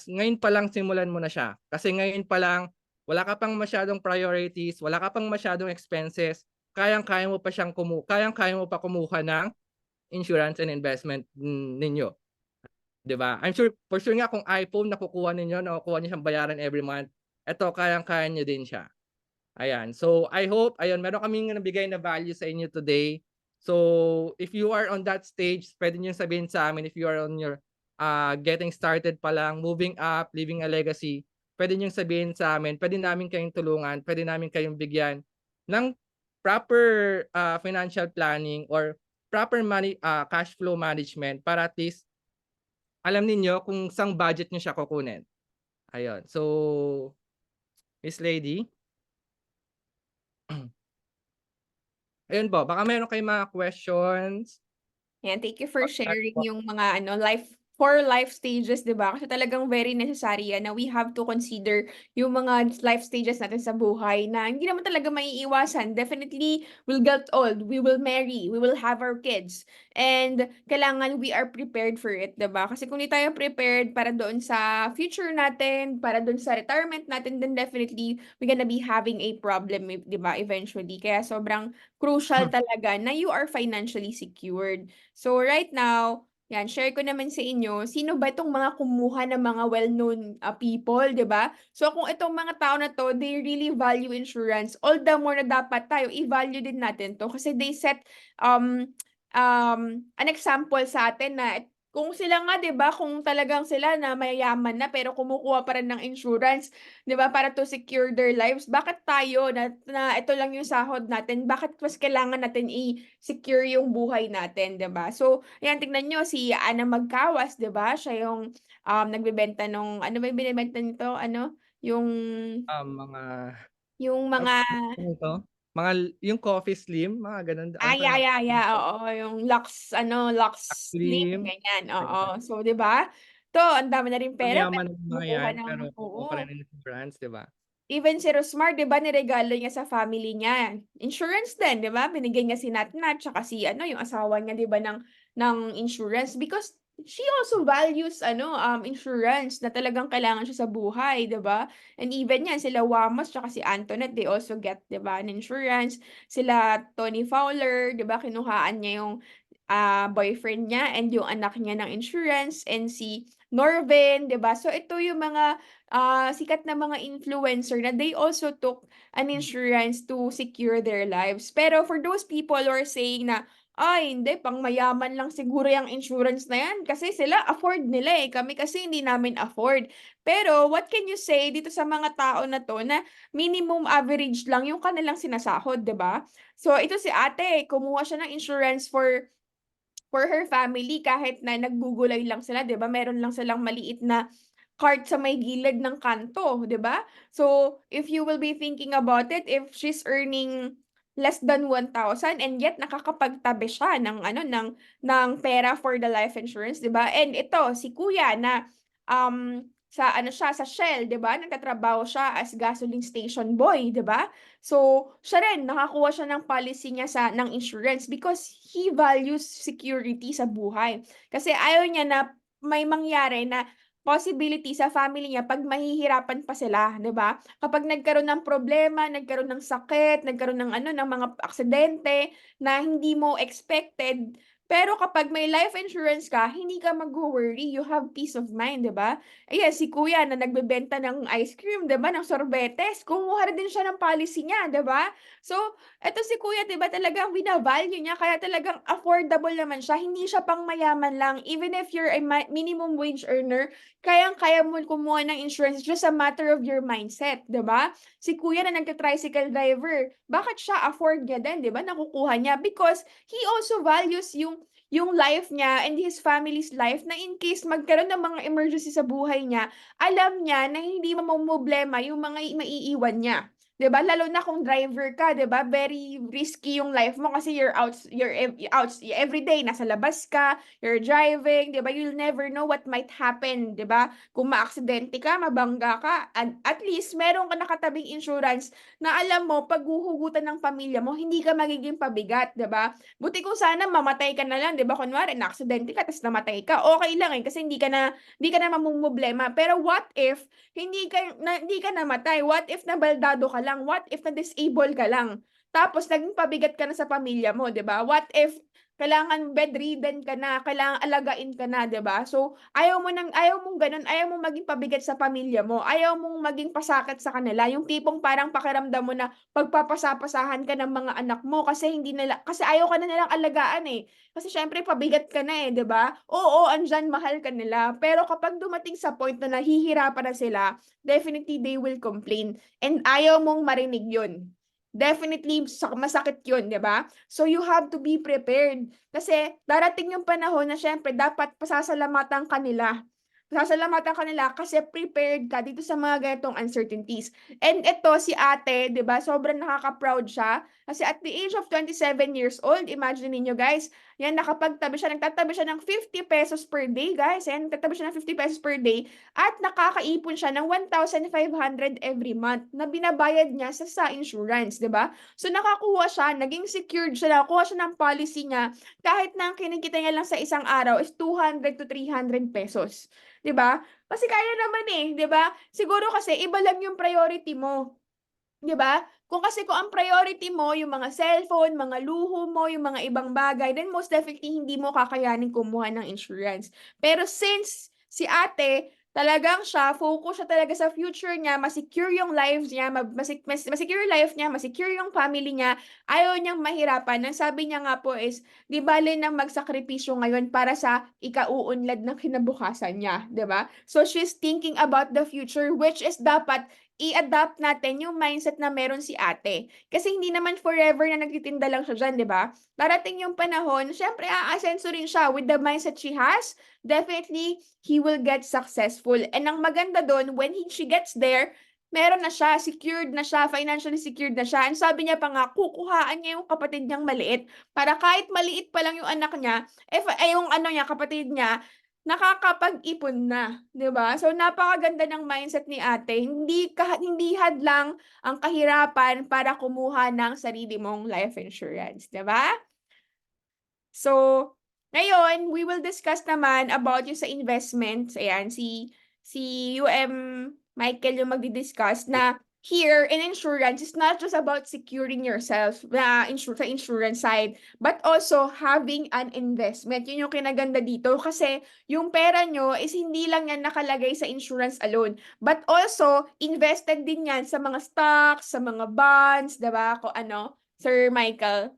ngayon pa lang simulan mo na siya. Kasi ngayon pa lang, wala ka pang masyadong priorities, wala ka pang masyadong expenses, kayang-kaya mo pa kayang-kaya mo pa kumuha ng insurance and investment ninyo, 'di ba? I'm sure for sure nga kung iPhone nakukuha niyo siyang bayaran every month, eto kayang-kaya niyo din siya. Ayan. So, I hope ayun meron kaming nabigay na value sa inyo today. So, if you are on that stage, puwede niyong sabihin sa amin if you are on your, getting started pa lang, moving up, leaving a legacy, puwede niyong sabihin sa amin, puwede namin kayong tulungan, puwede namin kayong bigyan ng proper, financial planning or proper cash flow management para at least alam ninyo kung saang budget niyo siya kukunin. Ayun. So, Miss Lady? Ayun po, baka meron kayong mga questions? Yan, thank you for sharing yung mga life stages, 'di ba? Kasi talagang very necessary yan na we have to consider yung mga life stages natin sa buhay na hindi naman talaga maiiwasan. Definitely, we'll get old, we will marry, we will have our kids. And kailangan we are prepared for it, 'di ba? Kasi kung hindi tayo prepared para doon sa future natin, para doon sa retirement natin, then definitely we're gonna be having a problem, 'di ba, eventually. Kaya sobrang crucial talaga na you are financially secured. So right now, yan, share ko naman sa inyo, sino ba itong mga kumuha ng mga well-known people, di ba? So kung itong mga tao na to, they really value insurance, all the more na dapat tayo i-value din natin to kasi they set um, an example sa atin na kung sila nga, 'di ba, kung talagang sila na mayayaman na pero kumukuha pa rin ng insurance, 'di ba, para to secure their lives, bakit tayo na ito lang yung sahod natin, bakit mas kailangan natin i-secure yung buhay natin, 'di ba? So, ayan tingnan niyo si Ana Magkawas, 'di ba? Siya yung nagbebenta nung ano ba yung binebenta nito? Ano, Mga yung mga ano 'to, mga yung Coffee Slim, mga gano'n, ano pa yung yeah, oo, yung Lux ano, Lux Slim, Slim, ganyan, ayan. oo. So, 'di ba? 'To ang dami na ring pera pero Mayayaman ng mga kumukuha 'yan, ng pero kumukuha pa oo. rin ng insurance, 'di ba? Even si Rosmar 'di ba niregalo niya sa family niya, insurance din 'di ba? Binigyan niya si Natnat tsaka si ano yung asawa niya 'di ba ng insurance because she also values ano, insurance na talagang kailangan siya sa buhay 'di ba? And even yan sila Wamos tsaka si Antoinette they also get 'di ba an insurance. Sila Tony Fowler 'di ba kinuhaan niya yung boyfriend niya and yung anak niya ng insurance and si Norvin 'di ba? So ito yung mga sikat na mga influencer na they also took an insurance to secure their lives. Pero for those people who are saying na, "Ay hindi, pangmayaman lang siguro yung insurance na yan kasi sila afford nila, eh, kami kasi hindi namin afford." Pero what can you say dito sa mga tao na 'to na minimum average lang yung kanilang sinasahod, 'di ba? So ito si ate, kumuha siya ng insurance for her family kahit na naggugulay lang sila, 'di ba? Meron lang silang maliit na cart sa may gilid ng kanto, 'di ba? So, if you will be thinking about it, if she's earning less than 1,000 and yet nakakapagtabi siya ng ano ng pera for the life insurance, 'di ba? And ito si kuya na sa ano siya sa Shell, 'di ba? Nagtatrabaho siya as gasoline station boy, 'di ba? So, siya rin nakakuha siya ng policy niya ng insurance because he values security sa buhay. Kasi ayaw niya na may mangyari na possibility sa family niya 'pag mahihirapan pa sila, 'di ba? Kapag nagkaroon ng problema, nagkaroon ng sakit, nagkaroon ng ano, ng mga aksidente na hindi mo expected, Pero kapag may life insurance ka, hindi ka mag-worry, you have peace of mind, 'di ba? Ayan, si kuya na nagbebenta ng ice cream, 'di ba, ng sorbetes, kumuha rin din siya ng policy niya, 'di ba? So, eto si kuya, 'di ba, talagang bina-value niya kaya talagang affordable naman siya, hindi siya pang mayaman lang. Even if you're a minimum wage earner, kayang-kaya mo kumuha ng insurance, just a matter of your mindset, 'di ba? Si kuya na nagta-tricycle driver, bakit siya afford niya din, 'di ba, nakukuha niya? Because he also values yung life niya and his family's life na in case magkaroon ng mga emergency sa buhay niya, alam niya na hindi mamomroblema yung mga maiiwan niya. 'Di ba? Lalo na kung driver ka, 'di ba? Very risky yung life mo kasi you're out every day nasa labas ka, you're driving, 'di ba? You'll never know what might happen, 'di ba? Kung maaksidente ka, mabangga ka, at least meron ka nakatabing insurance na alam mo pag huhugutan ng pamilya mo, hindi ka magiging pabigat, 'di ba? Buti kung sana mamatay ka na lang, 'di ba? Kunwari naaksidente ka tapos namatay ka. Okay lang eh kasi hindi ka na mamomroblema. Pero what if hindi ka namatay? What if nabaldado ka lang? What if na-disable ka lang? Tapos naging pabigat ka na sa pamilya mo, 'di ba? What if kailangan bedridden ka na, kailangan alagain ka na, 'di ba? So, ayaw mong ganun, ayaw mong maging pabigat sa pamilya mo, ayaw mong maging pasakit sa kanila, yung tipong parang pakiramdam mo na pagpapasapasahan ka ng mga anak mo kasi ayaw ka na nilang alagaan eh. Kasi syempre pabigat ka na eh, 'di ba? Oo, andyan mahal ka nila, pero kapag dumating sa point na nahihirapan na sila, definitely they will complain and ayaw mong marinig 'yun. Definitely masakit 'yun, 'di ba? So you have to be prepared kasi darating yung panahon na syempre dapat pasasalamatan ka nila. Pasasalamatan ka nila kasi prepared ka dito sa mga ganitong uncertainties. And ito si ate, 'di ba, sobrang nakaka-proud siya kasi at the age of 27 years old, imagine niyo guys, yan nagtatabi siya ng 50 pesos per day, guys. Yan, nagtatabi siya ng 50 pesos per day at nakakaipon siya ng 1,500 every month na binabayad niya sa insurance, 'di ba? So nakakuha siya, naging secured siya, nakakuha siya ng policy niya kahit na ang kinikita niya lang sa isang araw is 200 to 300 pesos. 'Di ba? Kasi kaya naman eh, 'di ba? Siguro kasi iba lang yung priority mo. 'Di ba? Kung ang priority mo yung mga cellphone, mga luho mo, yung mga ibang bagay, then most definitely hindi mo kakayanin kumuha ng insurance. Pero since si ate, talagang focus siya talaga sa future niya, ma-secure yung lives niya, ma-secure yung life niya, ma-secure yung family niya, ayaw niyang mahirapan. Ang sabi niya nga po is, di bale nang magsakripisyo ngayon para sa ikauunlad ng kinabukasan niya, di ba? So she's thinking about the future, which is dapat i-adapt natin yung mindset na meron si ate. Kasi hindi naman forever na nagtitinda lang siya diyan, 'di ba? Darating yung panahon, syempre aasenso rin siya with the mindset she has. Definitely, he will get successful. And ang maganda doon, when she gets there, meron na siya, secured na siya, financially secured na siya. And sabi niya pa nga, kukuhaan niya yung kapatid niyang maliit para kahit maliit pa lang yung anak niya, yung ano niya, kapatid niya, nakakapag-ipon na, 'di ba? So napakaganda ng mindset ni ate. Hindi hadlang ang kahirapan para kumuha ng sarili mong life insurance, 'di ba? So, ngayon we will discuss naman about yung sa investments. Ayan, si Michael yung magdi-discuss na here in insurance, it's not just about securing yourself na sa insurance side, but also having an investment. Yun yung kinaganda dito kasi yung pera nyo is hindi lang yan nakalagay sa insurance alone, but also invested din yan sa mga stocks, sa mga bonds, diba? Kung ano, Sir Michael?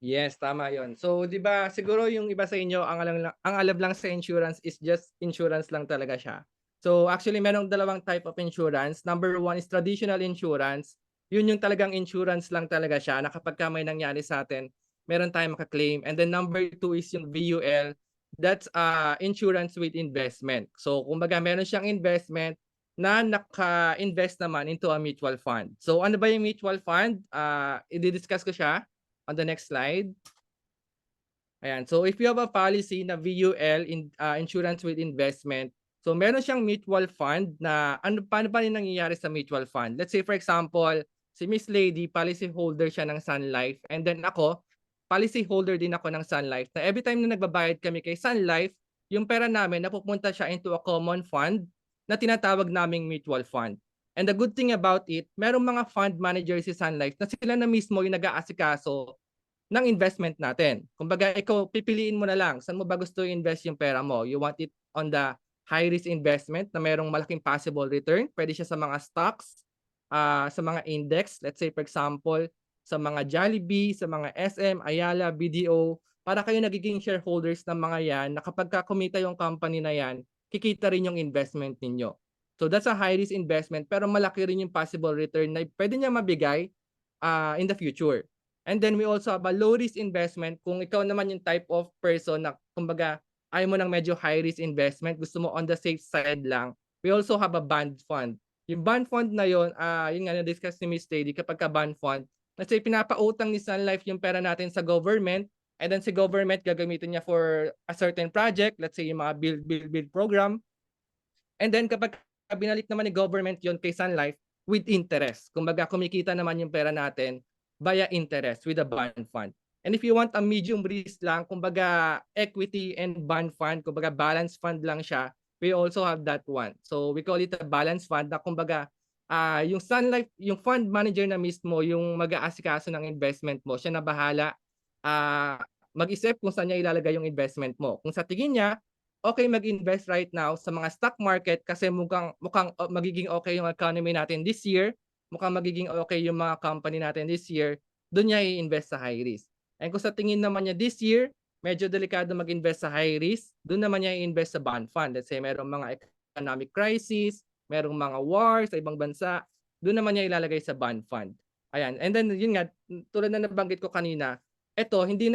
Yes, tama 'yon. So, 'di ba siguro yung iba sa inyo ang alam lang sa insurance is just insurance lang talaga siya. So, actually merong dalawang type of insurance. Number one is traditional insurance. 'Yun yung talagang insurance lang talaga siya na kapagka may nangyari sa atin, meron tayong maka-claim. And then number two is yung VUL. That's insurance with investment. So, kumbaga meron siyang investment na naka-invest naman into a mutual fund. So, ano ba yung mutual fund? I-discuss ko siya on the next slide. Ayan. So if you have a policy na VUL, insurance with investment, so meron siyang mutual fund na paano pa rin nangyayari sa mutual fund? Let's say for example, si Miss Lady, policy holder siya ng Sun Life, and then ako, policy holder din ako ng Sun Life. Na every time na nagbabayad kami kay Sun Life, yung pera namin napupunta siya into a common fund na tinatawag naming mutual fund. And the good thing about it, merong mga fund manager si Sun Life na sila na mismo yung nag-aasikaso ng investment natin. Kumbaga, ikaw pipiliin mo na lang saan mo ba gusto i-invest yung pera mo. You want it on the high risk investment na merong malaking possible return. Pwede siya sa mga stocks, sa mga index. Let's say for example, sa mga Jollibee, sa mga SM, Ayala, BDO, para kayo nagiging shareholders ng mga yan na kapag kumita yung company na yan, kikita rin yung investment ninyo. So that's a high risk investment pero malaki rin yung possible return na pwede niya mabigay in the future. And then we also have a low risk investment kung ikaw naman yung type of person na kumbaga ayaw mo ng medyo high risk investment, gusto mo on the safe side lang. We also have a bond fund. Yung bond fund na yon, yun nga na-discuss ni Miss Lady kapag ka bond fund, kasi pinapautang ni Sun Life yung pera natin sa government and then si government gagamitin niya for a certain project, let's say yung mga build program. And then kapag binalik naman ni government yon kay Sun Life with interest. Kumbaga kumikita naman yung pera natin via interest with a bond fund. And if you want a medium risk lang, kumbaga equity and bond fund, kumbaga balance fund lang siya, we also have that one. So we call it a balance fund na kumbaga yung Sun Life, yung fund manager na mismo, yung mag-aasikaso ng investment mo, siya na bahala mag-isip kung saan niya ilalagay yung investment mo. Kung sa tingin niya, okay mag-invest right now sa mga stock market kasi mukhang magiging okay yung economy natin this year, mukhang magiging okay yung mga company natin this year, doon niya i-invest sa high risk. And kung sa tingin naman niya this year, medyo delikado mag-invest sa high risk, doon naman niya i-invest sa bond fund. Let's say merong mga economic crisis, merong mga war sa ibang bansa, doon naman niya ilalagay sa bond fund. Ayan. And then yun nga, tulad na nabanggit ko kanina, eto hindi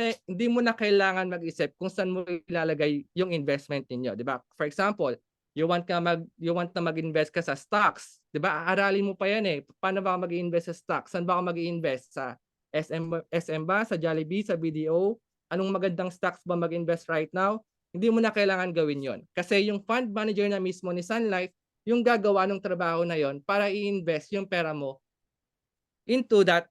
mo na kailangan mag-isip kung saan mo ilalagay yung investment ninyo, 'di ba? For example, you want na mag-invest ka sa stocks, 'di ba? Aaralin mo pa 'yan eh. Paano ba ako mag-invest sa stocks? Saan ba ako mag-invest sa SM ba, sa Jollibee, sa BDO? Anong magandang stocks ba mag-invest right now? Hindi mo na kailangan gawin 'yon. Kasi yung fund manager na mismo ni Sun Life, yung gagawa ng trabaho na 'yon para i-invest yung pera mo into that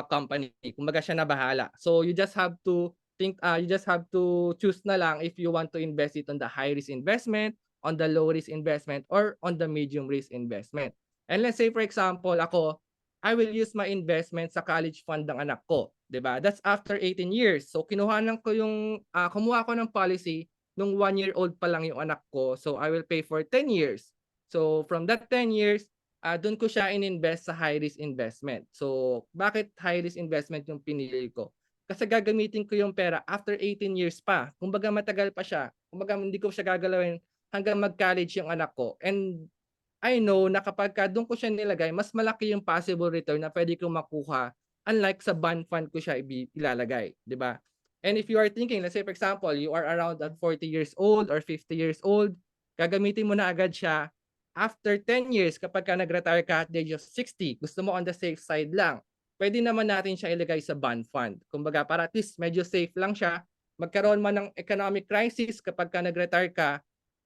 company. Kumbaga siya na bahala. So you just have to you just have to choose na lang if you want to invest it on the high risk investment, on the low risk investment, or on the medium risk investment. And let's say for example, ako, I will use my investment sa college fund ng anak ko, 'di ba? That's after 18 years. So kinuhanan ko yung kumuha ko ng policy nung 1-year-old pa lang yung anak ko. So I will pay for 10 years. So from that 10 years, doon ko siya ininvest sa high risk investment. So, bakit high risk investment yung pinili ko? Kasi gagamitin ko yung pera after 18 years pa. Kumbaga matagal pa siya. Kumbaga hindi ko siya gagalawin hanggang mag-college yung anak ko. And I know na kapag doon ko siya nilagay, mas malaki yung possible return na pwede kong makuha unlike sa bond fund ko siya ilalagay, 'di ba? And if you are thinking, let's say for example, you are around at 40 years old or 50 years old, gagamitin mo na agad siya after 10 years kapag nag-retire ka at the age of 60, gusto mo on the safe side lang, pwede naman natin siya ilagay sa bond fund. Kumbaga para at least medyo safe lang siya. Magkaroon man ng economic crisis kapag nag-retire ka,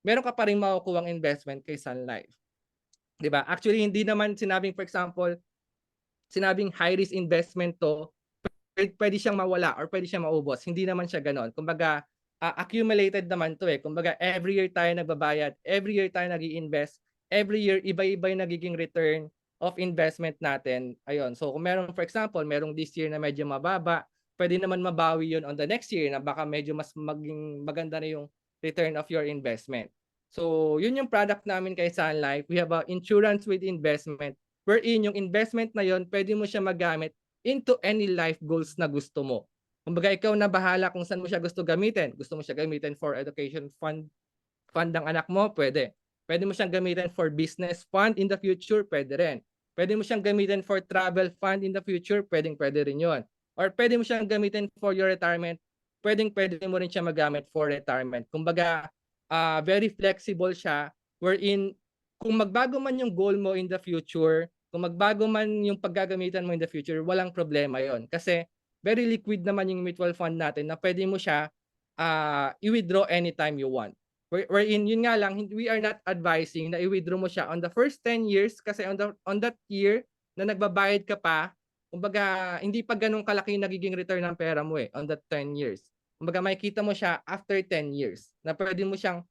meron ka pa rin makukuha ang investment kay Sun Life. 'Di ba? Actually, hindi naman sinabing for example, sinabing high risk investment to, pwede siyang mawala or pwede siyang maubos. Hindi naman siya ganoon. Kumbaga, accumulated naman to eh. Kumbaga, every year tayo nagbabayad, every year tayo nag-i-invest, every year iba-iba yung nagiging return of investment natin. Ayun. So kung meron for example, merong this year na medyo mababa, pwede naman mabawi yun on the next year na baka medyo mas maging maganda na yung return of your investment. So yun yung product namin kay Sun Life. We have a insurance with investment wherein yung investment na yun, pwede mo siya magamit into any life goals na gusto mo. Kumbaga ikaw na bahala kung saan mo siya gusto gamitin. Gusto mo siya gamitin for education fund ng anak mo, pwede. Pwede mo siyang gamitin for business fund in the future, pwede rin. Pwede mo siyang gamitin for travel fund in the future, pwede rin yun. Or pwede mo siyang gamitin for your retirement, pwede mo rin siya magamit for retirement. Kumbaga, very flexible siya, wherein kung magbago man yung goal mo in the future, kung magbago man yung paggagamitan mo in the future, walang problema yon. Kasi very liquid naman yung mutual fund natin na pwede mo siya i-withdraw anytime you want. Wherein yun nga lang, we are not advising na i-withdraw mo siya on the first 10 years kasi on that year na nagbabayad ka pa, kumbaga hindi pa ganun kalaki nagiging return ng pera mo eh on that 10 years. Kumbaga makikita mo siya after 10 years na pwede mo siyang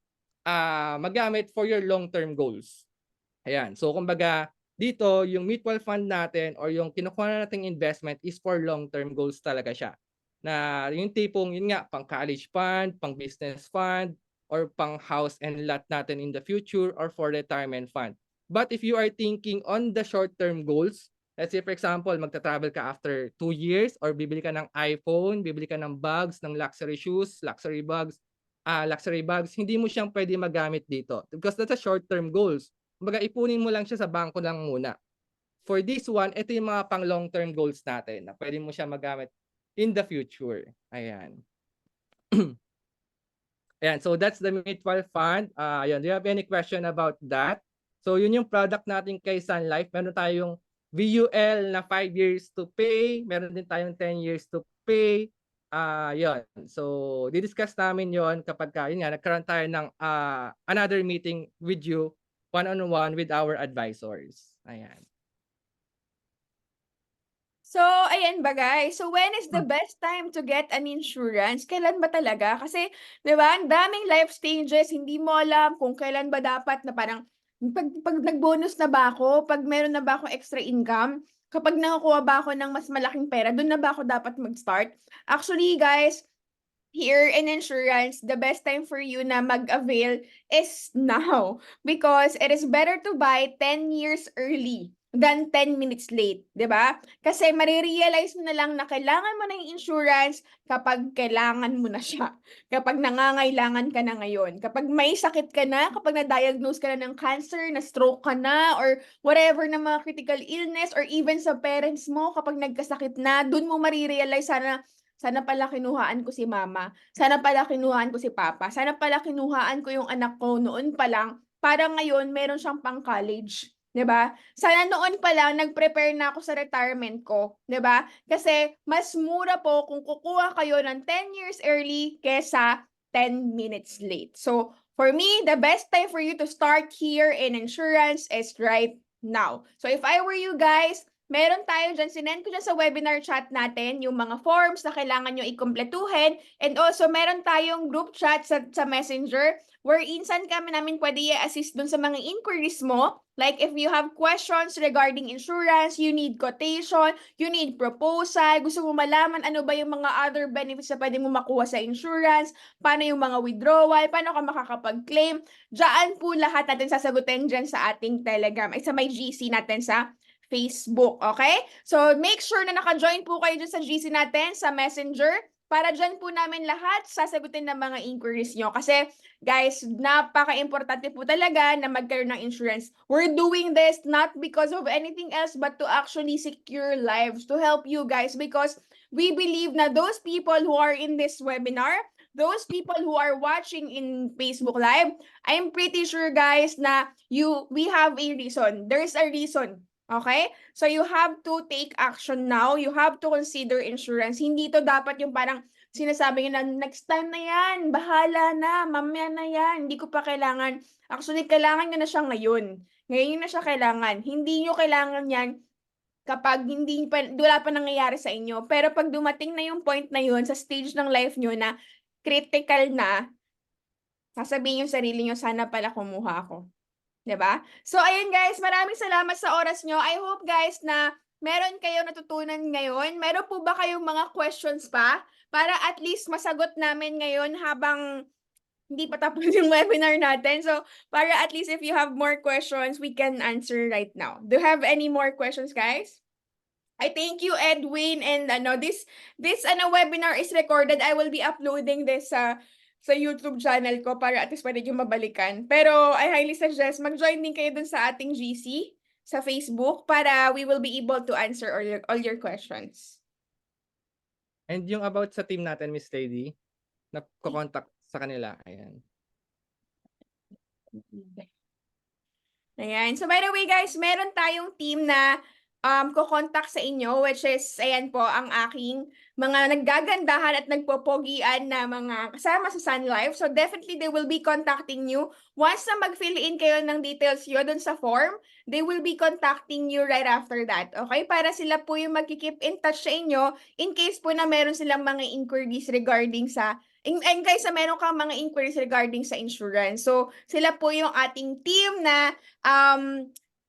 magamit for your long-term goals. Ayan. So kumbaga dito yung mutual fund natin or yung kinukuha nating investment is for long-term goals talaga siya. na yung tipong yun nga pang college fund, pang business fund, or pang house and lot natin in the future or for retirement fund. But if you are thinking on the short-term goals, let's say for example, magta-travel ka after 2 years or bibili ka ng iPhone, bibili ka ng bags, ng luxury shoes, luxury bags, hindi mo siyang pwede magamit dito because that's a short-term goals. Kumbaga ipunin mo lang siya sa bangko lang muna. For this one, ito yung mga pang long-term goals natin na pwede mo siya magamit in the future. Ayan. Ayan, so that's the mutual fund. Ayan, do you have any question about that? So yun yung product natin kay Sun Life. Meron tayong VUL na 5 years to pay. Meron din tayong 10 years to pay. Yun. So didiscuss namin yon kapag yun nga, nagkaroon tayo ng another meeting with you one-on-one with our advisors. Ayan. So, ayan ba guys? So, when is the best time to get an insurance? Kailan ba talaga? Kasi, di ba, ang daming life stages, hindi mo alam kung kailan ba dapat na parang, pag nag-bonus na ba ako, pag meron na ba akong extra income, kapag nakakuha ba ako ng mas malaking pera, doon na ba ako dapat mag-start? Actually, guys, here in insurance, the best time for you na mag-avail is now because it is better to buy 10 years early than 10 minutes late, 'di ba? Kasi marirealize mo na lang na kailangan mo na yung insurance kapag kailangan mo na siya. Kapag nangangailangan ka na ngayon. Kapag may sakit ka na, kapag na-diagnose ka na ng cancer, na-stroke ka na, or whatever na mga critical illness, or even sa parents mo, kapag nagkasakit na, dun mo marirealize sana pala kinuhaan ko si mama. Sana pala kinuhaan ko si papa. Sana pala kinuhaan ko yung anak ko noon pa lang para ngayon meron siyang pang-college. 'Di ba? Sana noon pa lang nag-prepare na ako sa retirement ko, 'di ba? Kasi mas mura po kung kukuha kayo ng 10 years early kesa 10 minutes late. So, for me, the best time for you to start here in insurance is right now. So, if I were you guys, meron tayo dyan, sinend ko dyan sa webinar chat natin yung mga forms na kailangan nyo ikumpletuhin. And also, meron tayong group chat sa Messenger wherein saan kami namin pwede i-assist dun sa mga inquiries mo. Like if you have questions regarding insurance, you need quotation, you need proposal, gusto mo malaman ano ba yung mga other benefits na pwede mo makuha sa insurance, paano yung mga withdrawal, paano ka makakapag-claim. Diyan po lahat natin sasagutin dyan sa ating Telegram, ay sa may GC natin sa Facebook, okay? So, make sure na naka-join po kayo dyan sa GC natin, sa Messenger, para dyan po namin lahat sasagutin ng mga inquiries nyo. Kasi, guys, napaka-importante po talaga na magkaroon ng insurance. We're doing this not because of anything else, but to actually secure lives, to help you guys, because we believe na those people who are in this webinar, those people who are watching in Facebook Live, I'm pretty sure, guys, na we have a reason. There's a reason. Okay? So you have to take action now. You have to consider insurance. Hindi to dapat yung parang sinasabi nyo na next time na yan, bahala na, mamaya na yan, hindi ko pa kailangan. Actually, kailangan nyo na siya ngayon. Ngayon nyo na siya kailangan. Hindi nyo kailangan yan kapag wala pa nangyayari sa inyo. Pero pag dumating na yung point na yun, sa stage ng life nyo na critical na, sasabihin yung sarili nyo, sana pala kumuha ako. 'Di ba? So ayun guys, maraming salamat sa oras nyo. I hope guys na meron kayo natutunan ngayon. Meron po ba kayong mga questions pa para at least masagot namin ngayon habang hindi pa tapos yung webinar natin. So para at least if you have more questions, we can answer right now. Do you have any more questions, guys? I thank you, Edwin, and this webinar is recorded. I will be uploading this sa YouTube channel ko para at least pwede nyo mabalikan. Pero I highly suggest mag-join din kayo dun sa ating GC sa Facebook para we will be able to answer all your questions. And yung about sa team natin, Miss Lady, nagko-contact sa kanila. Ayan. Ayan. So by the way guys, meron tayong team na ko-contact sa inyo, which is, ayan po, ang aking mga naggagandahan at nagpopogian na mga kasama sa Sun Life. So definitely they will be contacting you. Once na mag-fill in kayo ng details nyo dun sa form, they will be contacting you right after that. Okay? Para sila po yung magkikeep in touch sa inyo in case po na meron silang mga inquiries regarding sa and guys, meron kang mga inquiries regarding sa insurance. So, sila po yung ating team na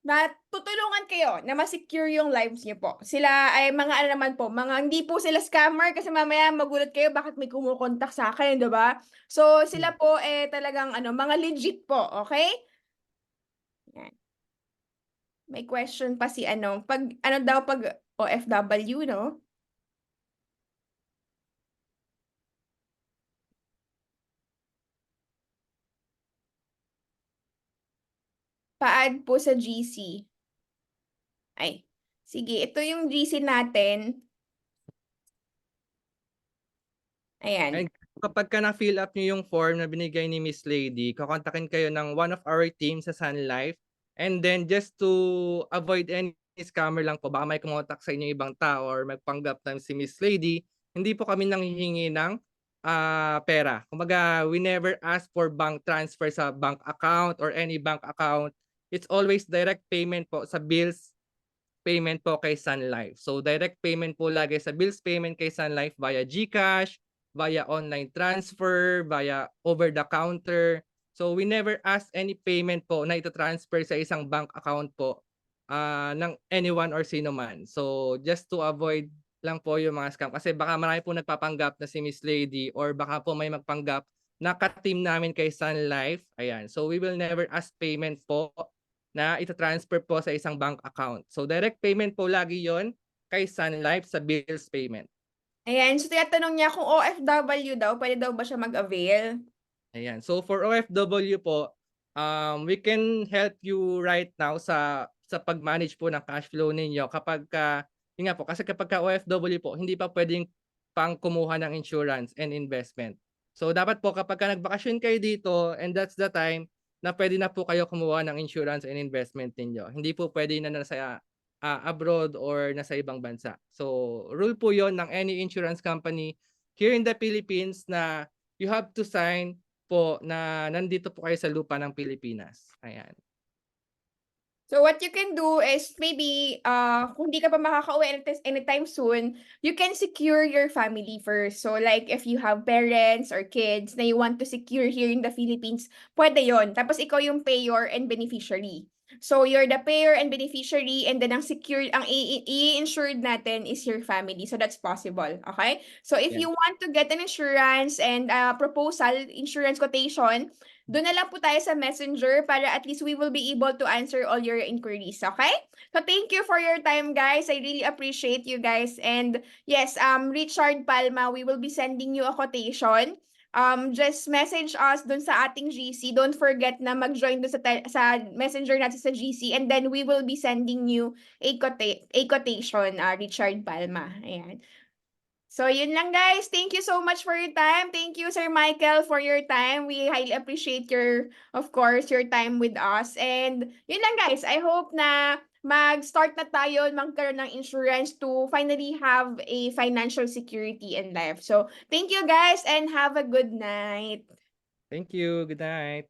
na tutulungan kayo na ma-secure yung lives niyo po. Sila ay mga ano naman po, mga hindi po sila scammer kasi mamaya magulat kayo bakit may kumukontak sa akin, 'di ba? So sila po talagang ano, mga legit po, okay? Yan. May question pa si ano, pag ano daw pag OFW, no? Pa-add po sa GC. Ay, sige, ito yung GC natin. Ayan. And kapag ka na-fill up niyo yung form na binigay ni Miss Lady, kokontakin kayo ng one of our team sa Sun Life. And then just to avoid any scammer lang po, baka may kumontak sa inyo ibang tao or magpanggap na si Miss Lady, hindi po kami nanghihingi ng pera. Kumbaga, we never ask for bank transfer sa bank account or any bank account. It's always direct payment po sa bills payment po kay Sun Life. So direct payment po lagi sa bills payment kay Sun Life via GCash, via online transfer, via over the counter. So we never ask any payment po na ito-transfer sa isang bank account po ng anyone or sino man. So just to avoid lang po yung mga scam kasi baka marami po nagpapanggap na si Miss Lady or baka po may magpanggap na ka-team namin kay Sun Life. Ayan. So we will never ask payment po na ita-transfer po sa isang bank account. So direct payment po lagi yon kay Sun Life sa bills payment. Ayan, so tinatanong niya kung OFW daw, pwede daw ba siya mag-avail? Ayan. So for OFW po, we can help you right now sa pag-manage po ng cash flow ninyo kapag yun nga po, kasi kapag ka OFW po, hindi pa pwedeng pang kumuha ng insurance and investment. So dapat po kapag ka nagbakasyon kayo dito and that's the time na pwede na po kayo kumuha ng insurance and investment ninyo. Hindi po pwede na nasa abroad or nasa ibang bansa. So rule po yon ng any insurance company here in the Philippines na you have to sign po na nandito po kayo sa lupa ng Pilipinas. Ayan. So what you can do is maybe kung di ka pa makakauwi anytime soon, you can secure your family first. So like if you have parents or kids na you want to secure here in the Philippines, pwede yon. Tapos ikaw yung payer and beneficiary. So you're the payer and beneficiary and then ang secure ang i-insured natin is your family. So that's possible, okay? So if Yan. you want to get an insurance and proposal, insurance quotation, doon na lang po tayo sa Messenger para at least we will be able to answer all your inquiries, okay? So thank you for your time, guys. I really appreciate you guys. And yes, Richard Palma, we will be sending you a quotation. Just message us dun sa ating GC. Don't forget na mag-join dun sa Messenger natin sa GC and then we will be sending you a quotation, Richard Palma. Ayan. So, yun lang guys. Thank you so much for your time. Thank you, Sir Michael, for your time. We highly appreciate of course, your time with us. And yun lang guys. I hope na mag-start na tayo magkaroon ng insurance to finally have a financial security in life. So, thank you guys and have a good night. Thank you. Good night.